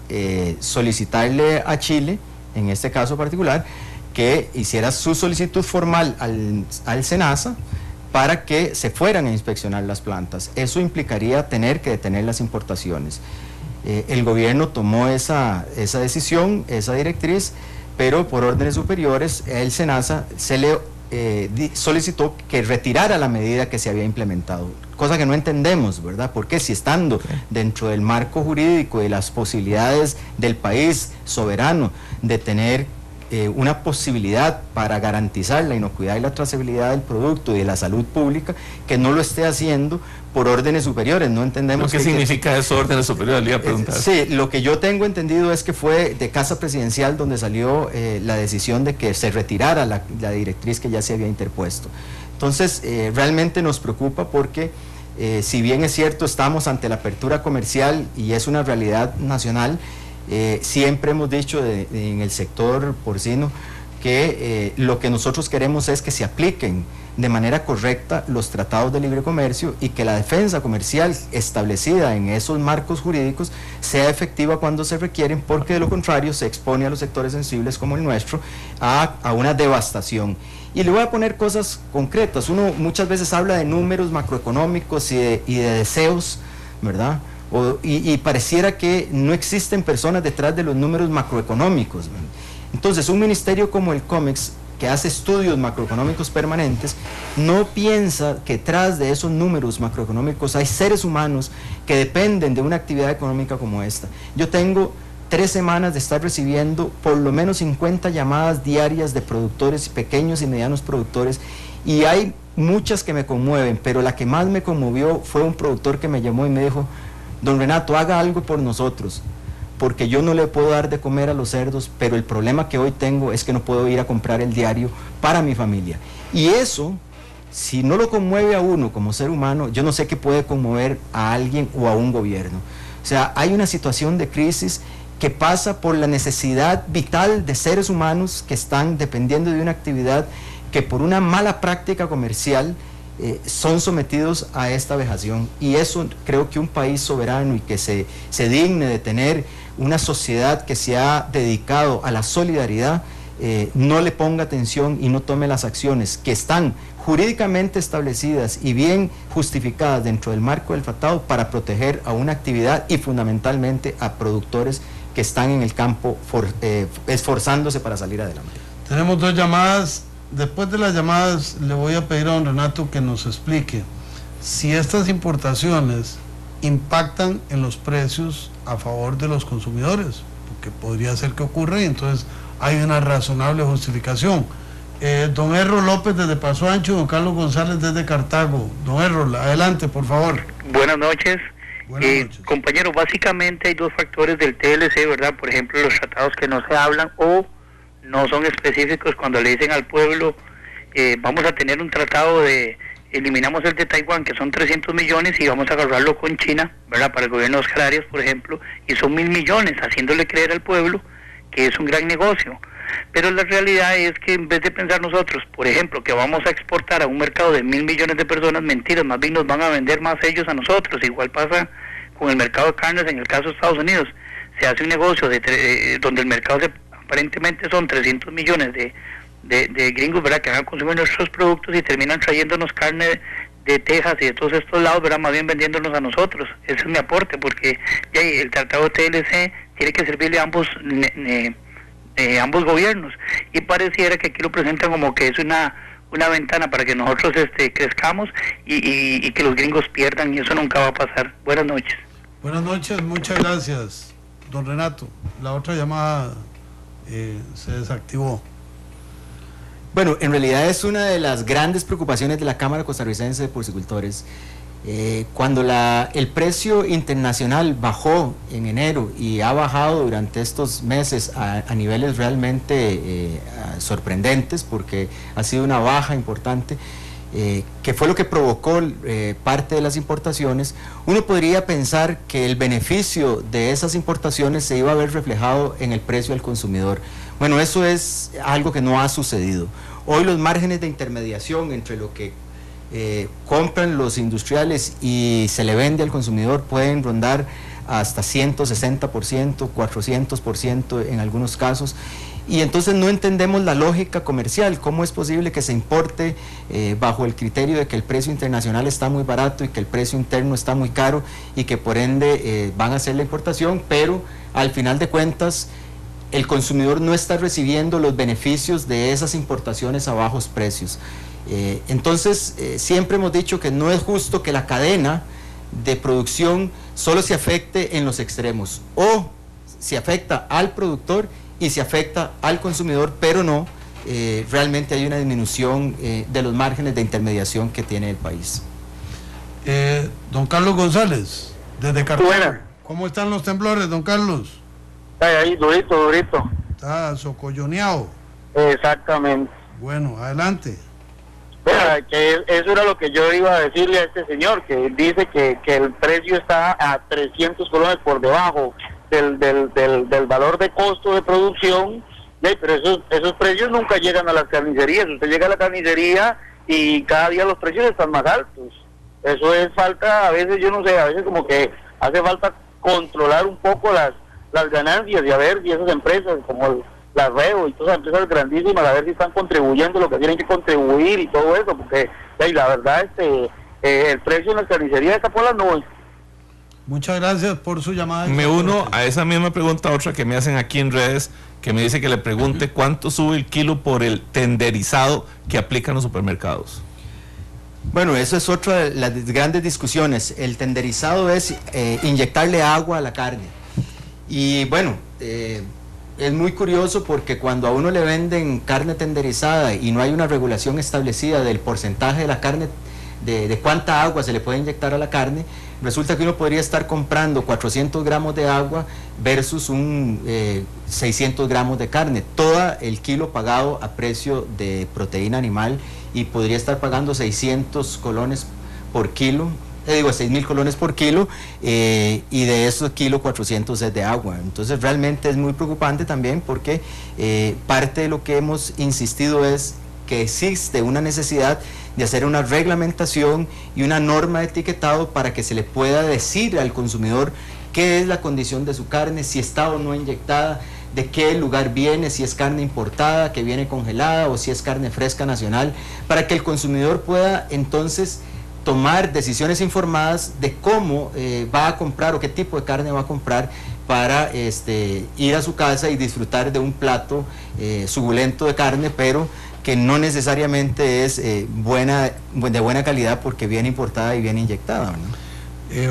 solicitarle a Chile, en este caso particular, que hiciera su solicitud formal al SENASA para que se fueran a inspeccionar las plantas. Eso implicaría tener que detener las importaciones. El gobierno tomó esa decisión, esa directriz, pero por órdenes superiores el SENASA se le solicitó que retirara la medida que se había implementado, cosa que no entendemos, ¿verdad? Porque si estando dentro del marco jurídico y las posibilidades del país soberano de tener una posibilidad para garantizar la inocuidad y la trazabilidad del producto y de la salud pública, que no lo esté haciendo por órdenes superiores, no entendemos. ¿Qué significa eso, órdenes superiores? Le iba a preguntar. Sí, lo que yo tengo entendido es que fue de Casa Presidencial donde salió la decisión de que se retirara la directriz que ya se había interpuesto. Entonces, realmente nos preocupa porque si bien es cierto estamos ante la apertura comercial y es una realidad nacional, siempre hemos dicho en el sector porcino que lo que nosotros queremos es que se apliquen de manera correcta los tratados de libre comercio y que la defensa comercial establecida en esos marcos jurídicos sea efectiva cuando se requieren, porque de lo contrario se expone a los sectores sensibles como el nuestro a una devastación. Y le voy a poner cosas concretas. Uno muchas veces habla de números macroeconómicos y de deseos, ¿verdad? Y pareciera que no existen personas detrás de los números macroeconómicos, ¿verdad? Entonces, un ministerio como el COMEX, que hace estudios macroeconómicos permanentes, no piensa que tras de esos números macroeconómicos hay seres humanos que dependen de una actividad económica como esta. Yo tengo 3 semanas de estar recibiendo por lo menos 50 llamadas diarias de productores, pequeños y medianos productores, y hay muchas que me conmueven, pero la que más me conmovió fue un productor que me llamó y me dijo: don Renato, haga algo por nosotros, porque yo no le puedo dar de comer a los cerdos, pero el problema que hoy tengo es que no puedo ir a comprar el diario para mi familia. Y eso, si no lo conmueve a uno como ser humano, yo no sé qué puede conmover a alguien o a un gobierno. O sea, hay una situación de crisis que pasa por la necesidad vital de seres humanos que están dependiendo de una actividad que por una mala práctica comercial son sometidos a esta vejación, y eso creo que un país soberano y que se digne de tener una sociedad que se ha dedicado a la solidaridad, no le ponga atención y no tome las acciones que están jurídicamente establecidas y bien justificadas dentro del marco del tratado para proteger a una actividad y fundamentalmente a productores que están en el campo esforzándose para salir adelante. Tenemos 2 llamadas. Después de las llamadas le voy a pedir a don Renato que nos explique si estas importaciones impactan en los precios a favor de los consumidores, porque podría ser que ocurra y entonces hay una razonable justificación. Don Erro López desde Paso Ancho, don Carlos González desde Cartago. Don Erro, adelante, por favor. Buenas noches. Buenas noches. Compañero, básicamente hay 2 factores del TLC, ¿verdad? Por ejemplo, los tratados que no se hablan o no son específicos cuando le dicen al pueblo, vamos a tener un tratado eliminamos el de Taiwán, que son 300 millones, y vamos a agarrarlo con China, ¿verdad? Para el gobierno de Oscar Arias, por ejemplo, y son 1.000 millones, haciéndole creer al pueblo que es un gran negocio. Pero la realidad es que en vez de pensar nosotros, por ejemplo, que vamos a exportar a un mercado de 1.000 millones de personas, mentiras, más bien nos van a vender más ellos a nosotros. Igual pasa con el mercado de carnes en el caso de Estados Unidos. Se hace un negocio donde el mercado aparentemente son 300 millones de gringos, ¿verdad?, que van a consumir nuestros productos y terminan trayéndonos carne de Texas y de todos estos lados, ¿verdad?, más bien vendiéndonos a nosotros. Ese es mi aporte, porque ya el tratado TLC tiene que servirle a ambos gobiernos, y pareciera que aquí lo presentan como que es una ventana para que nosotros crezcamos y que los gringos pierdan, y eso nunca va a pasar. Buenas noches. Buenas noches, muchas gracias, don Renato. La otra llamada se desactivó. Bueno, en realidad es una de las grandes preocupaciones de la Cámara Costarricense de Porcicultores. Cuando el precio internacional bajó en enero y ha bajado durante estos meses a niveles realmente sorprendentes, porque ha sido una baja importante, que fue lo que provocó parte de las importaciones, uno podría pensar que el beneficio de esas importaciones se iba a ver reflejado en el precio al consumidor. Bueno, eso es algo que no ha sucedido. Hoy los márgenes de intermediación entre lo que compran los industriales y se le vende al consumidor pueden rondar hasta 160%, 400% en algunos casos, y entonces no entendemos la lógica comercial. ¿Cómo es posible que se importe bajo el criterio de que el precio internacional está muy barato y que el precio interno está muy caro, y que por ende van a hacer la importación, pero al final de cuentas el consumidor no está recibiendo los beneficios de esas importaciones a bajos precios? Entonces siempre hemos dicho que no es justo que la cadena de producción solo se afecte en los extremos, o se afecta al productor y se afecta al consumidor, pero no realmente hay una disminución de los márgenes de intermediación que tiene el país. Don Carlos González desde Cartago. Buena. ¿Cómo están los temblores, don Carlos? Ahí, durito. Está socolloneado. Exactamente. Bueno, adelante. Que eso era lo que yo iba a decirle a este señor, que dice que el precio está a 300 colones por debajo del valor de costo de producción, pero esos precios nunca llegan a las carnicerías. Usted llega a la carnicería y cada día los precios están más altos. Eso es falta, a veces yo no sé, a veces como que hace falta controlar un poco las ganancias, y a ver si esas empresas como la Reo y todas las empresas grandísimas, a ver si están contribuyendo lo que tienen que contribuir y todo eso, porque la verdad el precio en las carnicerías está por las nubes. Muchas gracias por su llamada. Me uno a esa misma pregunta, otra que me hacen aquí en redes, que me dice que le pregunte cuánto sube el kilo por el tenderizado que aplican los supermercados. Bueno, eso es otra de las grandes discusiones. El tenderizado es inyectarle agua a la carne. Y bueno, es muy curioso porque cuando a uno le venden carne tenderizada y no hay una regulación establecida del porcentaje de la carne, de cuánta agua se le puede inyectar a la carne, resulta que uno podría estar comprando 400 gramos de agua versus 600 gramos de carne, todo el kilo pagado a precio de proteína animal, y podría estar pagando 600 colones por kilo, 6.000 colones por kilo, y de esos kilos 400 es de agua. Entonces realmente es muy preocupante también, porque parte de lo que hemos insistido es que existe una necesidad de hacer una reglamentación y una norma de etiquetado para que se le pueda decir al consumidor qué es la condición de su carne, si está o no inyectada, de qué lugar viene, si es carne importada, que viene congelada, o si es carne fresca nacional, para que el consumidor pueda entonces tomar decisiones informadas de cómo va a comprar o qué tipo de carne va a comprar para ir a su casa y disfrutar de un plato suculento de carne, pero que no necesariamente es de buena calidad porque viene importada y viene inyectada, ¿no?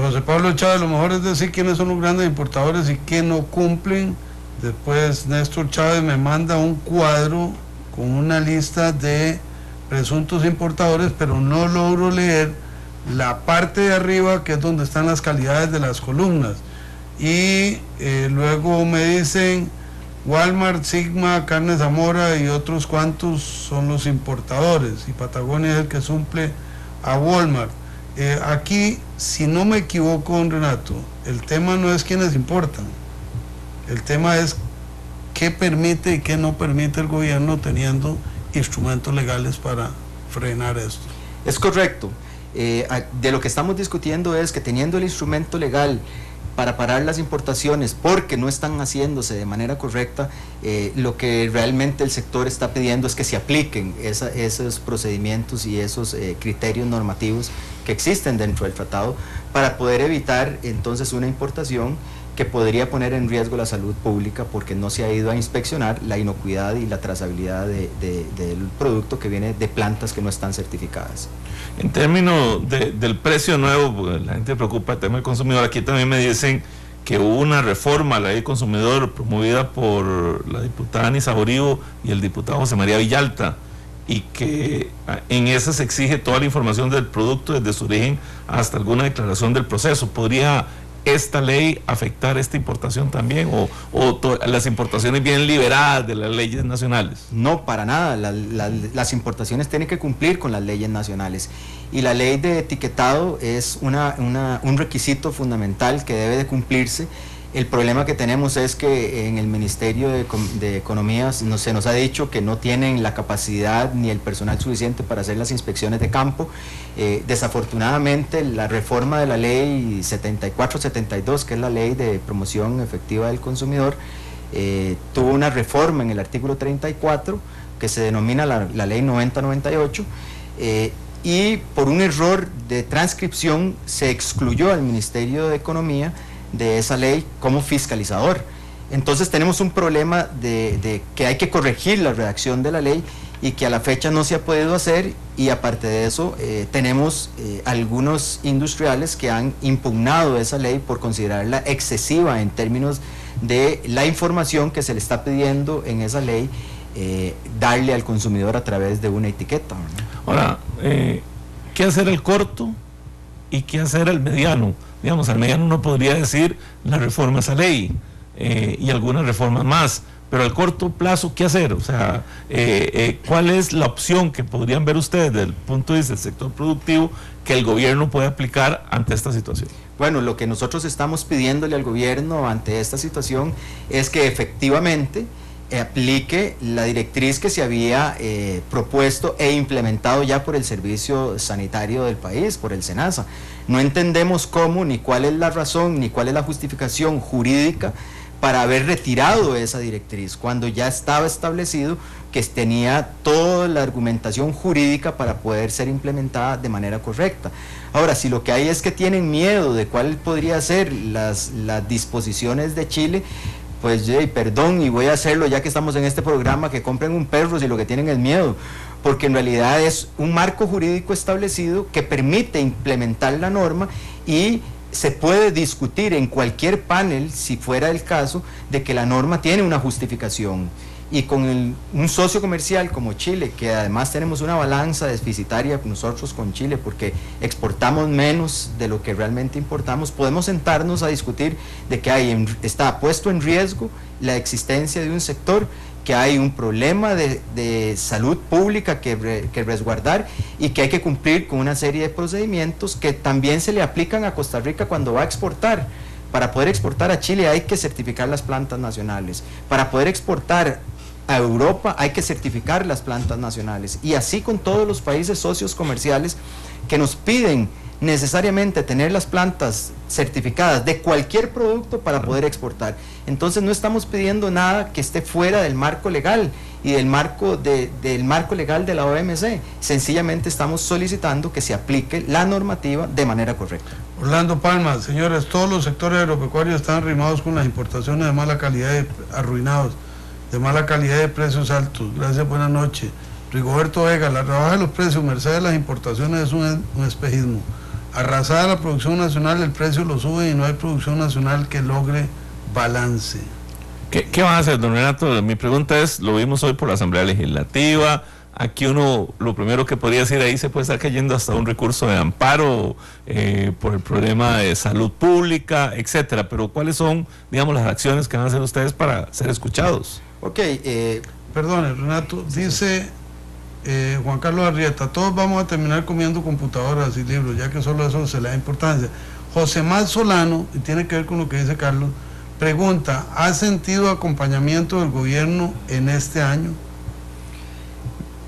José Pablo Chávez, lo mejor es decir quiénes son los grandes importadores y qué no cumplen. Después Néstor Chávez me manda un cuadro con una lista de presuntos importadores, pero no logro leer la parte de arriba, que es donde están las calidades de las columnas. Y luego me dicen Walmart, Sigma, Carne Zamora y otros cuantos son los importadores, y Patagonia es el que suple a Walmart. Aquí, si no me equivoco, don Renato, el tema no es quiénes importan, el tema es qué permite y qué no permite el gobierno teniendo instrumentos legales para frenar esto. Es correcto. De lo que estamos discutiendo es que teniendo el instrumento legal para parar las importaciones porque no están haciéndose de manera correcta, lo que realmente el sector está pidiendo es que se apliquen esos procedimientos y esos criterios normativos que existen dentro del tratado para poder evitar entonces una importación que podría poner en riesgo la salud pública porque no se ha ido a inspeccionar la inocuidad y la trazabilidad del producto que viene de plantas que no están certificadas. En términos del precio nuevo, pues, la gente preocupa el tema del consumidor. Aquí también me dicen que hubo una reforma a la ley del consumidor promovida por la diputada Ani Saborío y el diputado José María Villalta, y que en esa se exige toda la información del producto desde su origen hasta alguna declaración del proceso. ¿Podría esta ley afectar esta importación también o las importaciones vienen liberadas de las leyes nacionales? No, para nada. Las importaciones tienen que cumplir con las leyes nacionales y la ley de etiquetado es un requisito fundamental que debe de cumplirse. El problema que tenemos es que en el Ministerio de Economía se nos ha dicho que no tienen la capacidad ni el personal suficiente para hacer las inspecciones de campo. Desafortunadamente, la reforma de la ley 74-72, que es la ley de promoción efectiva del consumidor, tuvo una reforma en el artículo 34, que se denomina la ley 90-98, y por un error de transcripción se excluyó al Ministerio de Economía de esa ley como fiscalizador. Entonces tenemos un problema de que hay que corregir la redacción de la ley y que a la fecha no se ha podido hacer, y aparte de eso tenemos algunos industriales que han impugnado esa ley por considerarla excesiva en términos de la información que se le está pidiendo en esa ley darle al consumidor a través de una etiqueta, ¿no? Ahora, ¿qué hacer el corto y qué hacer el mediano? Digamos, al mediano uno podría decir la reforma a esa ley y algunas reformas más, pero al corto plazo, ¿qué hacer? O sea, ¿cuál es la opción que podrían ver ustedes desde el punto de vista del sector productivo que el gobierno puede aplicar ante esta situación? Bueno, lo que nosotros estamos pidiéndole al gobierno ante esta situación es que efectivamente aplique la directriz que se había propuesto e implementado ya por el Servicio Sanitario del país, por el SENASA. No entendemos cómo, ni cuál es la razón, ni cuál es la justificación jurídica para haber retirado esa directriz, cuando ya estaba establecido que tenía toda la argumentación jurídica para poder ser implementada de manera correcta. Ahora, si lo que hay es que tienen miedo de cuál podría ser las disposiciones de Chile, pues perdón, y voy a hacerlo ya que estamos en este programa, que compren un perro si lo que tienen es miedo, porque en realidad es un marco jurídico establecido que permite implementar la norma y se puede discutir en cualquier panel, si fuera el caso, de que la norma tiene una justificación. Y con un socio comercial como Chile, que además tenemos una balanza deficitaria nosotros con Chile porque exportamos menos de lo que realmente importamos, podemos sentarnos a discutir de que está puesto en riesgo la existencia de un sector, que hay un problema de salud pública que resguardar y que hay que cumplir con una serie de procedimientos que también se le aplican a Costa Rica cuando va a exportar. Para poder exportar a Chile hay que certificar las plantas nacionales. Para poder exportar a Europa hay que certificar las plantas nacionales, y así con todos los países socios comerciales que nos piden necesariamente tener las plantas certificadas de cualquier producto para poder exportar. Entonces no estamos pidiendo nada que esté fuera del marco legal y del marco legal de la OMC, sencillamente estamos solicitando que se aplique la normativa de manera correcta. Orlando Palma, señores, todos los sectores agropecuarios están arrimados con las importaciones de mala calidad, arruinados, de mala calidad y de precios altos. Gracias, buenas noches. Rigoberto Vega, la rebaja de los precios merced de las importaciones es un espejismo. Arrasada la producción nacional, el precio lo sube y no hay producción nacional que logre balance. ¿Qué van a hacer, don Renato? Mi pregunta es, lo vimos hoy por la Asamblea Legislativa, aquí uno, lo primero que podría decir, ahí se puede estar cayendo hasta un recurso de amparo por el problema de salud pública, etcétera, pero ¿cuáles son, digamos, las acciones que van a hacer ustedes para ser escuchados? Ok, perdone, Renato, dice Juan Carlos Arrieta, todos vamos a terminar comiendo computadoras y libros, ya que solo eso se le da importancia. José Mal Solano, y tiene que ver con lo que dice Carlos, pregunta, ¿ha sentido acompañamiento del gobierno en este año?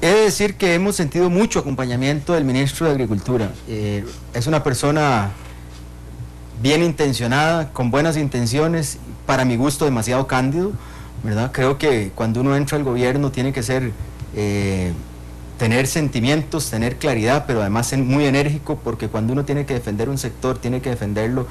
He de decir que hemos sentido mucho acompañamiento del ministro de Agricultura. Es una persona bien intencionada, con buenas intenciones, para mi gusto demasiado cándido, ¿verdad? Creo que cuando uno entra al gobierno tiene que ser, tener sentimientos, tener claridad, pero además ser muy enérgico, porque cuando uno tiene que defender un sector, tiene que defenderlo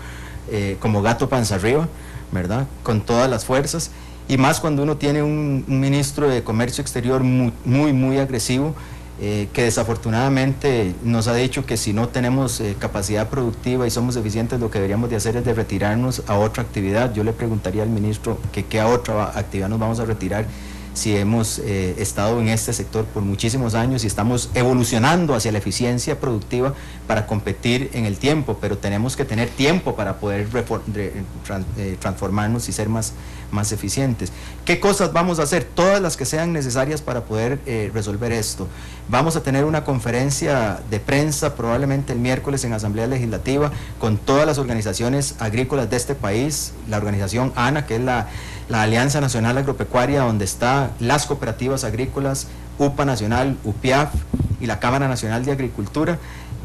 como gato panza arriba, ¿verdad? Con todas las fuerzas, y más cuando uno tiene un ministro de Comercio Exterior muy agresivo, que desafortunadamente nos ha dicho que si no tenemos capacidad productiva y somos eficientes, lo que deberíamos de hacer es de retirarnos a otra actividad. Yo le preguntaría al ministro que qué a otra actividad nos vamos a retirar, si hemos estado en este sector por muchísimos años y estamos evolucionando hacia la eficiencia productiva para competir en el tiempo, pero tenemos que tener tiempo para poder transformarnos y ser más eficientes. ¿Qué cosas vamos a hacer? Todas las que sean necesarias para poder resolver esto. Vamos a tener una conferencia de prensa probablemente el miércoles en Asamblea Legislativa con todas las organizaciones agrícolas de este país, la organización ANA, que es la Alianza Nacional Agropecuaria, donde están las cooperativas agrícolas, UPA Nacional, UPIAF y la Cámara Nacional de Agricultura,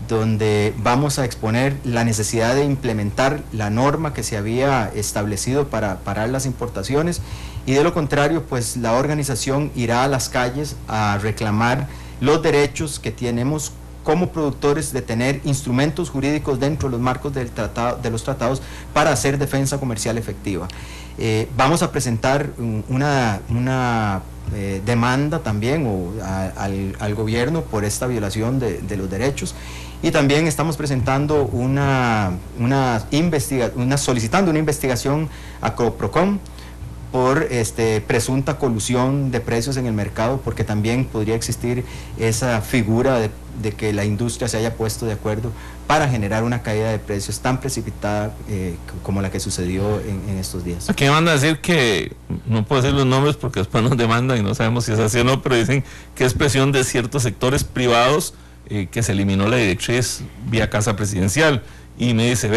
donde vamos a exponer la necesidad de implementar la norma que se había establecido para parar las importaciones, y de lo contrario, pues la organización irá a las calles a reclamar los derechos que tenemos como productores de tener instrumentos jurídicos dentro de los marcos de los tratados para hacer defensa comercial efectiva. Vamos a presentar una demanda también al gobierno por esta violación de los derechos, y también estamos presentando solicitando una investigación a Coprocom por presunta colusión de precios en el mercado, porque también podría existir esa figura de que la industria se haya puesto de acuerdo para generar una caída de precios tan precipitada como la que sucedió en estos días. Aquí me mandan a decir que, no puedo decir los nombres porque después nos demandan y no sabemos si es así o no, pero dicen que es presión de ciertos sectores privados que se eliminó la directriz vía Casa Presidencial. Y me dice,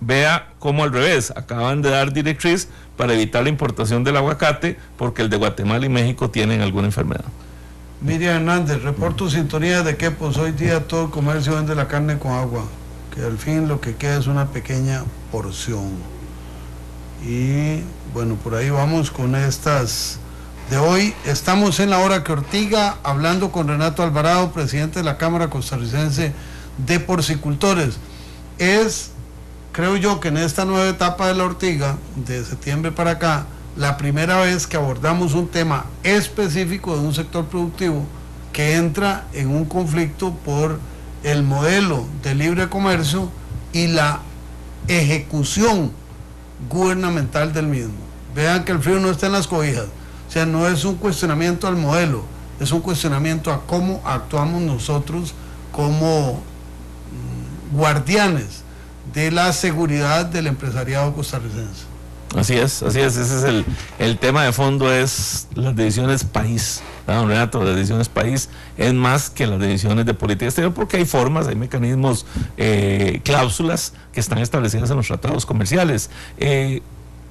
vea cómo al revés, acaban de dar directriz para evitar la importación del aguacate porque el de Guatemala y México tienen alguna enfermedad. Miriam Hernández, reporto sintonía de que pues hoy día todo el comercio vende la carne con agua, que al fin lo que queda es una pequeña porción. Y bueno, por ahí vamos con estas de hoy. Estamos en la hora que Ortiga, hablando con Renato Alvarado, presidente de la Cámara Costarricense de Porcicultores. Es, creo yo, que en esta nueva etapa de la Ortiga, de septiembre para acá, la primera vez que abordamos un tema específico de un sector productivo que entra en un conflicto por el modelo de libre comercio y la ejecución gubernamental del mismo. Vean que el frío no está en las cobijas, o sea, no es un cuestionamiento al modelo, es un cuestionamiento a cómo actuamos nosotros como guardianes de la seguridad del empresariado costarricense. Así es, ese es el tema de fondo, es las decisiones país, ¿verdad, don Renato? Las decisiones país es más que las decisiones de política exterior, porque hay formas, hay mecanismos, cláusulas que están establecidas en los tratados comerciales.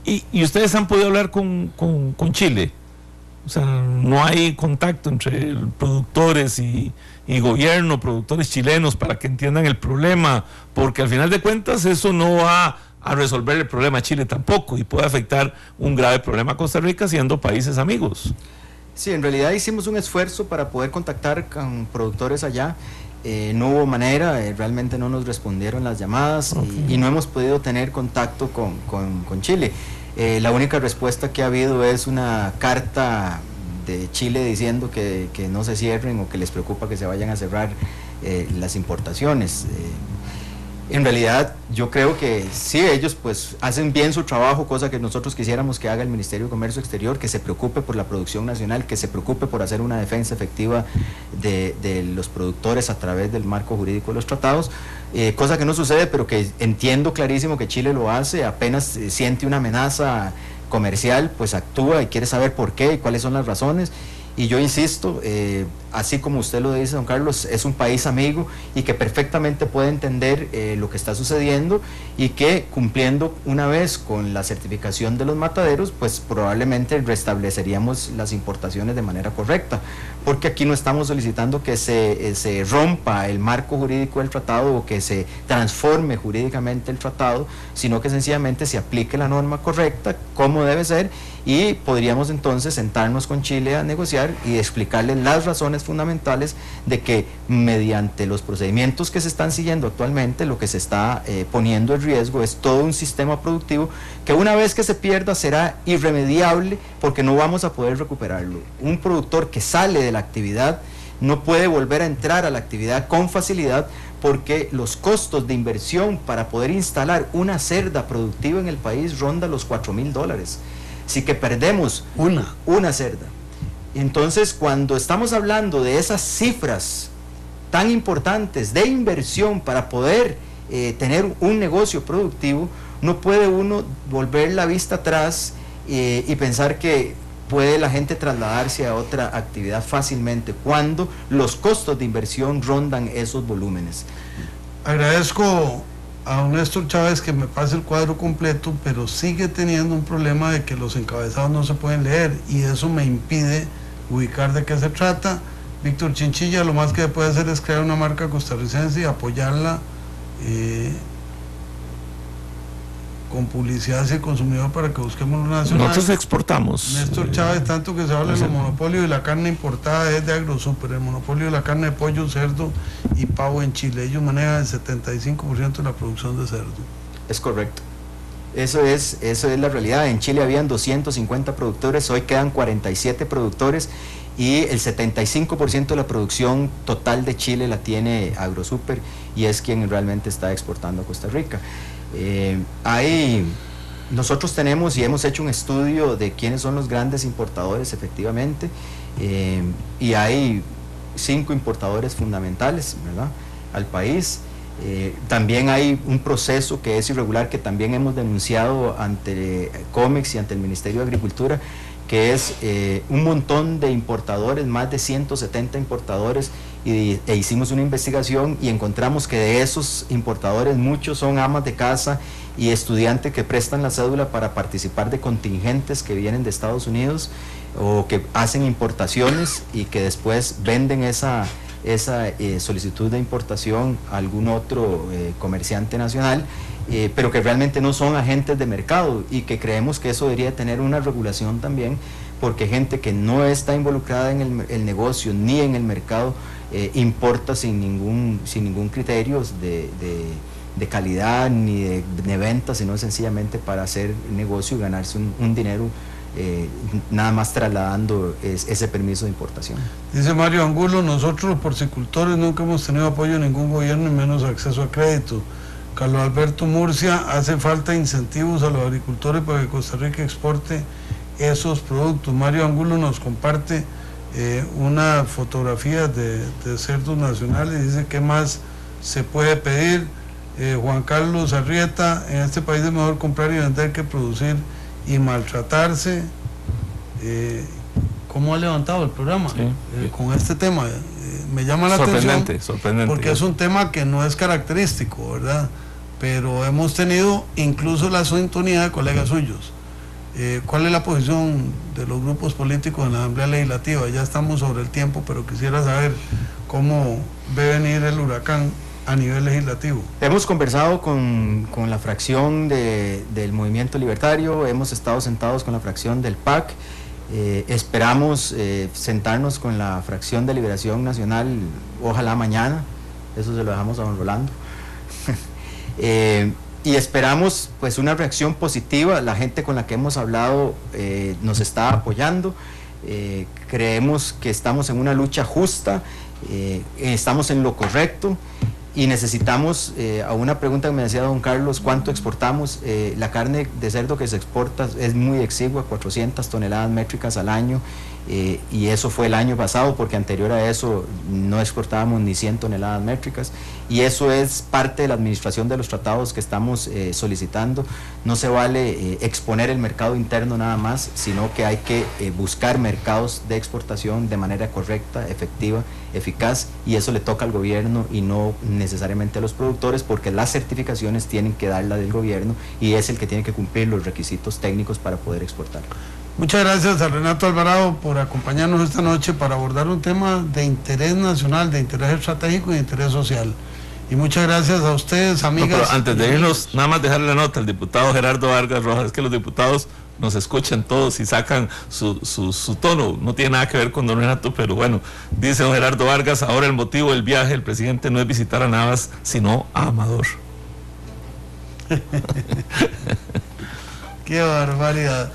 Y ustedes han podido hablar con Chile. O sea, no hay contacto entre productores y gobierno, productores chilenos, para que entiendan el problema, porque al final de cuentas eso no va a resolver el problema a Chile tampoco, y puede afectar un grave problema a Costa Rica siendo países amigos. Sí, en realidad hicimos un esfuerzo para poder contactar con productores allá. No hubo manera, realmente no nos respondieron las llamadas, y no hemos podido tener contacto con Chile. La única respuesta que ha habido es una carta de Chile diciendo que no se cierren, o que les preocupa que se vayan a cerrar las importaciones. En realidad yo creo que sí, ellos pues hacen bien su trabajo, cosa que nosotros quisiéramos que haga el Ministerio de Comercio Exterior, que se preocupe por la producción nacional, que se preocupe por hacer una defensa efectiva de los productores a través del marco jurídico de los tratados, cosa que no sucede, pero que entiendo clarísimo que Chile lo hace. Apenas siente una amenaza comercial, pues actúa y quiere saber por qué y cuáles son las razones. Y yo insisto, así como usted lo dice, don Carlos, es un país amigo y que perfectamente puede entender lo que está sucediendo, y que cumpliendo una vez con la certificación de los mataderos, pues probablemente restableceríamos las importaciones de manera correcta, porque aquí no estamos solicitando que se rompa el marco jurídico del tratado o que se transforme jurídicamente el tratado, sino que sencillamente se aplique la norma correcta, como debe ser, y podríamos entonces sentarnos con Chile a negociar y explicarles las razones fundamentales de que mediante los procedimientos que se están siguiendo actualmente, lo que se está poniendo en riesgo es todo un sistema productivo que una vez que se pierda será irremediable, porque no vamos a poder recuperarlo. Un productor que sale de la actividad no puede volver a entrar a la actividad con facilidad, porque los costos de inversión para poder instalar una cerda productiva en el país ronda los $4,000. Así que perdemos una cerda. Entonces, cuando estamos hablando de esas cifras tan importantes de inversión para poder tener un negocio productivo, no puede uno volver la vista atrás y pensar que puede la gente trasladarse a otra actividad fácilmente, cuando los costos de inversión rondan esos volúmenes. Agradezco a don Néstor Chávez que me pase el cuadro completo, pero sigue teniendo un problema de que los encabezados no se pueden leer, y eso me impide ubicar de qué se trata. Víctor Chinchilla, lo más que puede hacer es crear una marca costarricense y apoyarla con publicidad hacia el consumidor para que busquemos lo nacional. Nosotros exportamos. Néstor Chávez, tanto que se habla de los monopolios de la carne importada, es de AgroSuper, el monopolio de la carne de pollo, cerdo y pavo en Chile. Ellos manejan el 75% de la producción de cerdo. Es correcto. Eso es la realidad. En Chile habían 250 productores, hoy quedan 47 productores, y el 75% de la producción total de Chile la tiene AgroSuper, y es quien realmente está exportando a Costa Rica. Nosotros tenemos y hemos hecho un estudio de quiénes son los grandes importadores efectivamente, y hay 5 importadores fundamentales, ¿verdad?, al país. También hay un proceso que es irregular, que también hemos denunciado ante COMEX y ante el Ministerio de Agricultura, que es un montón de importadores, más de 170 importadores, e hicimos una investigación y encontramos que de esos importadores muchos son amas de casa y estudiantes que prestan la cédula para participar de contingentes que vienen de Estados Unidos, o que hacen importaciones y que después venden esa solicitud de importación a algún otro comerciante nacional, pero que realmente no son agentes de mercado, y que creemos que eso debería tener una regulación también, porque gente que no está involucrada en el negocio ni en el mercado importa sin ningún criterio de calidad ni de venta, sino sencillamente para hacer negocio y ganarse un dinero, nada más trasladando ese permiso de importación. Dice Mario Angulo: nosotros los porcicultores nunca hemos tenido apoyo de ningún gobierno y menos acceso a crédito. Carlos Alberto Murcia: hace falta incentivos a los agricultores para que Costa Rica exporte esos productos. Mario Angulo nos comparte una fotografía de cerdos nacionales y dice: ¿qué más se puede pedir? Juan Carlos Arrieta: en este país es mejor comprar y vender que producir y maltratarse. ¿Cómo ha levantado el programa con este tema? Me llama la atención, porque es un tema que no es característico, ¿verdad? Pero hemos tenido incluso la sintonía de colegas suyos. ¿Cuál es la posición de los grupos políticos en la Asamblea Legislativa? Ya estamos sobre el tiempo, pero quisiera saber cómo ve venir el huracán a nivel legislativo. Hemos conversado con la fracción del Movimiento Libertario, hemos estado sentados con la fracción del PAC, esperamos sentarnos con la fracción de Liberación Nacional, ojalá mañana, eso se lo dejamos a don Rolando. Y esperamos pues una reacción positiva. La gente con la que hemos hablado nos está apoyando, creemos que estamos en una lucha justa, estamos en lo correcto y necesitamos, a una pregunta que me decía don Carlos, ¿cuánto exportamos? La carne de cerdo que se exporta es muy exigua, 400 toneladas métricas al año, y eso fue el año pasado, porque anterior a eso no exportábamos ni 100 toneladas métricas, y eso es parte de la administración de los tratados que estamos solicitando. No se vale exponer el mercado interno nada más, sino que hay que buscar mercados de exportación de manera correcta, efectiva, eficaz, y eso le toca al gobierno y no necesariamente a los productores, porque las certificaciones tienen que darla del gobierno y es el que tiene que cumplir los requisitos técnicos para poder exportar. Muchas gracias a Renato Alvarado por acompañarnos esta noche para abordar un tema de interés nacional, de interés estratégico y de interés social. Y muchas gracias a ustedes, amigas. No, pero antes de irnos, nada más dejarle la nota al diputado Gerardo Vargas Rojas, es que los diputados nos escuchan todos y sacan su tono, no tiene nada que ver con don Renato, pero bueno, dice don Gerardo Vargas, ahora el motivo del viaje del presidente no es visitar a Navas, sino a Amador. Qué barbaridad.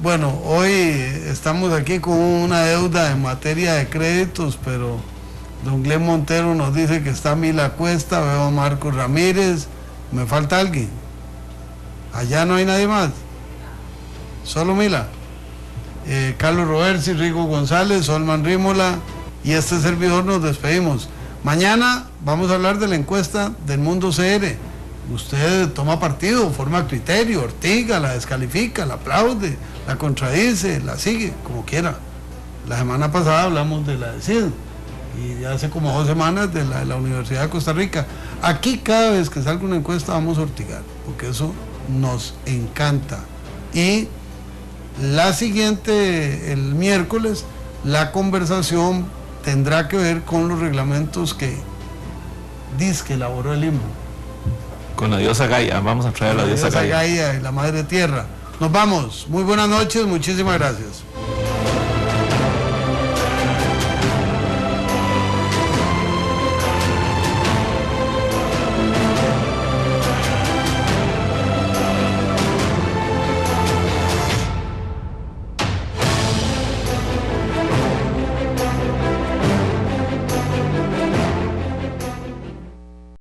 Bueno, hoy estamos aquí con una deuda en materia de créditos, pero don Glenn Montero nos dice que está Mila Cuesta, veo a Marcos Ramírez, me falta alguien. Allá no hay nadie más, solo Mila. Carlos Roversi, Rigo González, Solman Rímola y este servidor nos despedimos. Mañana vamos a hablar de la encuesta del Mundo CR. Usted toma partido, forma criterio, Ortiga, la descalifica, la aplaude, la contradice, la sigue, como quiera. La semana pasada hablamos de la de CID y hace como 2 semanas de la Universidad de Costa Rica. Aquí cada vez que salga una encuesta vamos a ortigar, porque eso nos encanta. Y la siguiente, el miércoles, la conversación tendrá que ver con los reglamentos que dice que elaboró el INBU. Con la diosa Gaia, vamos a traer a la diosa Gaia. Y la Madre Tierra. Nos vamos, muy buenas noches, muchísimas gracias.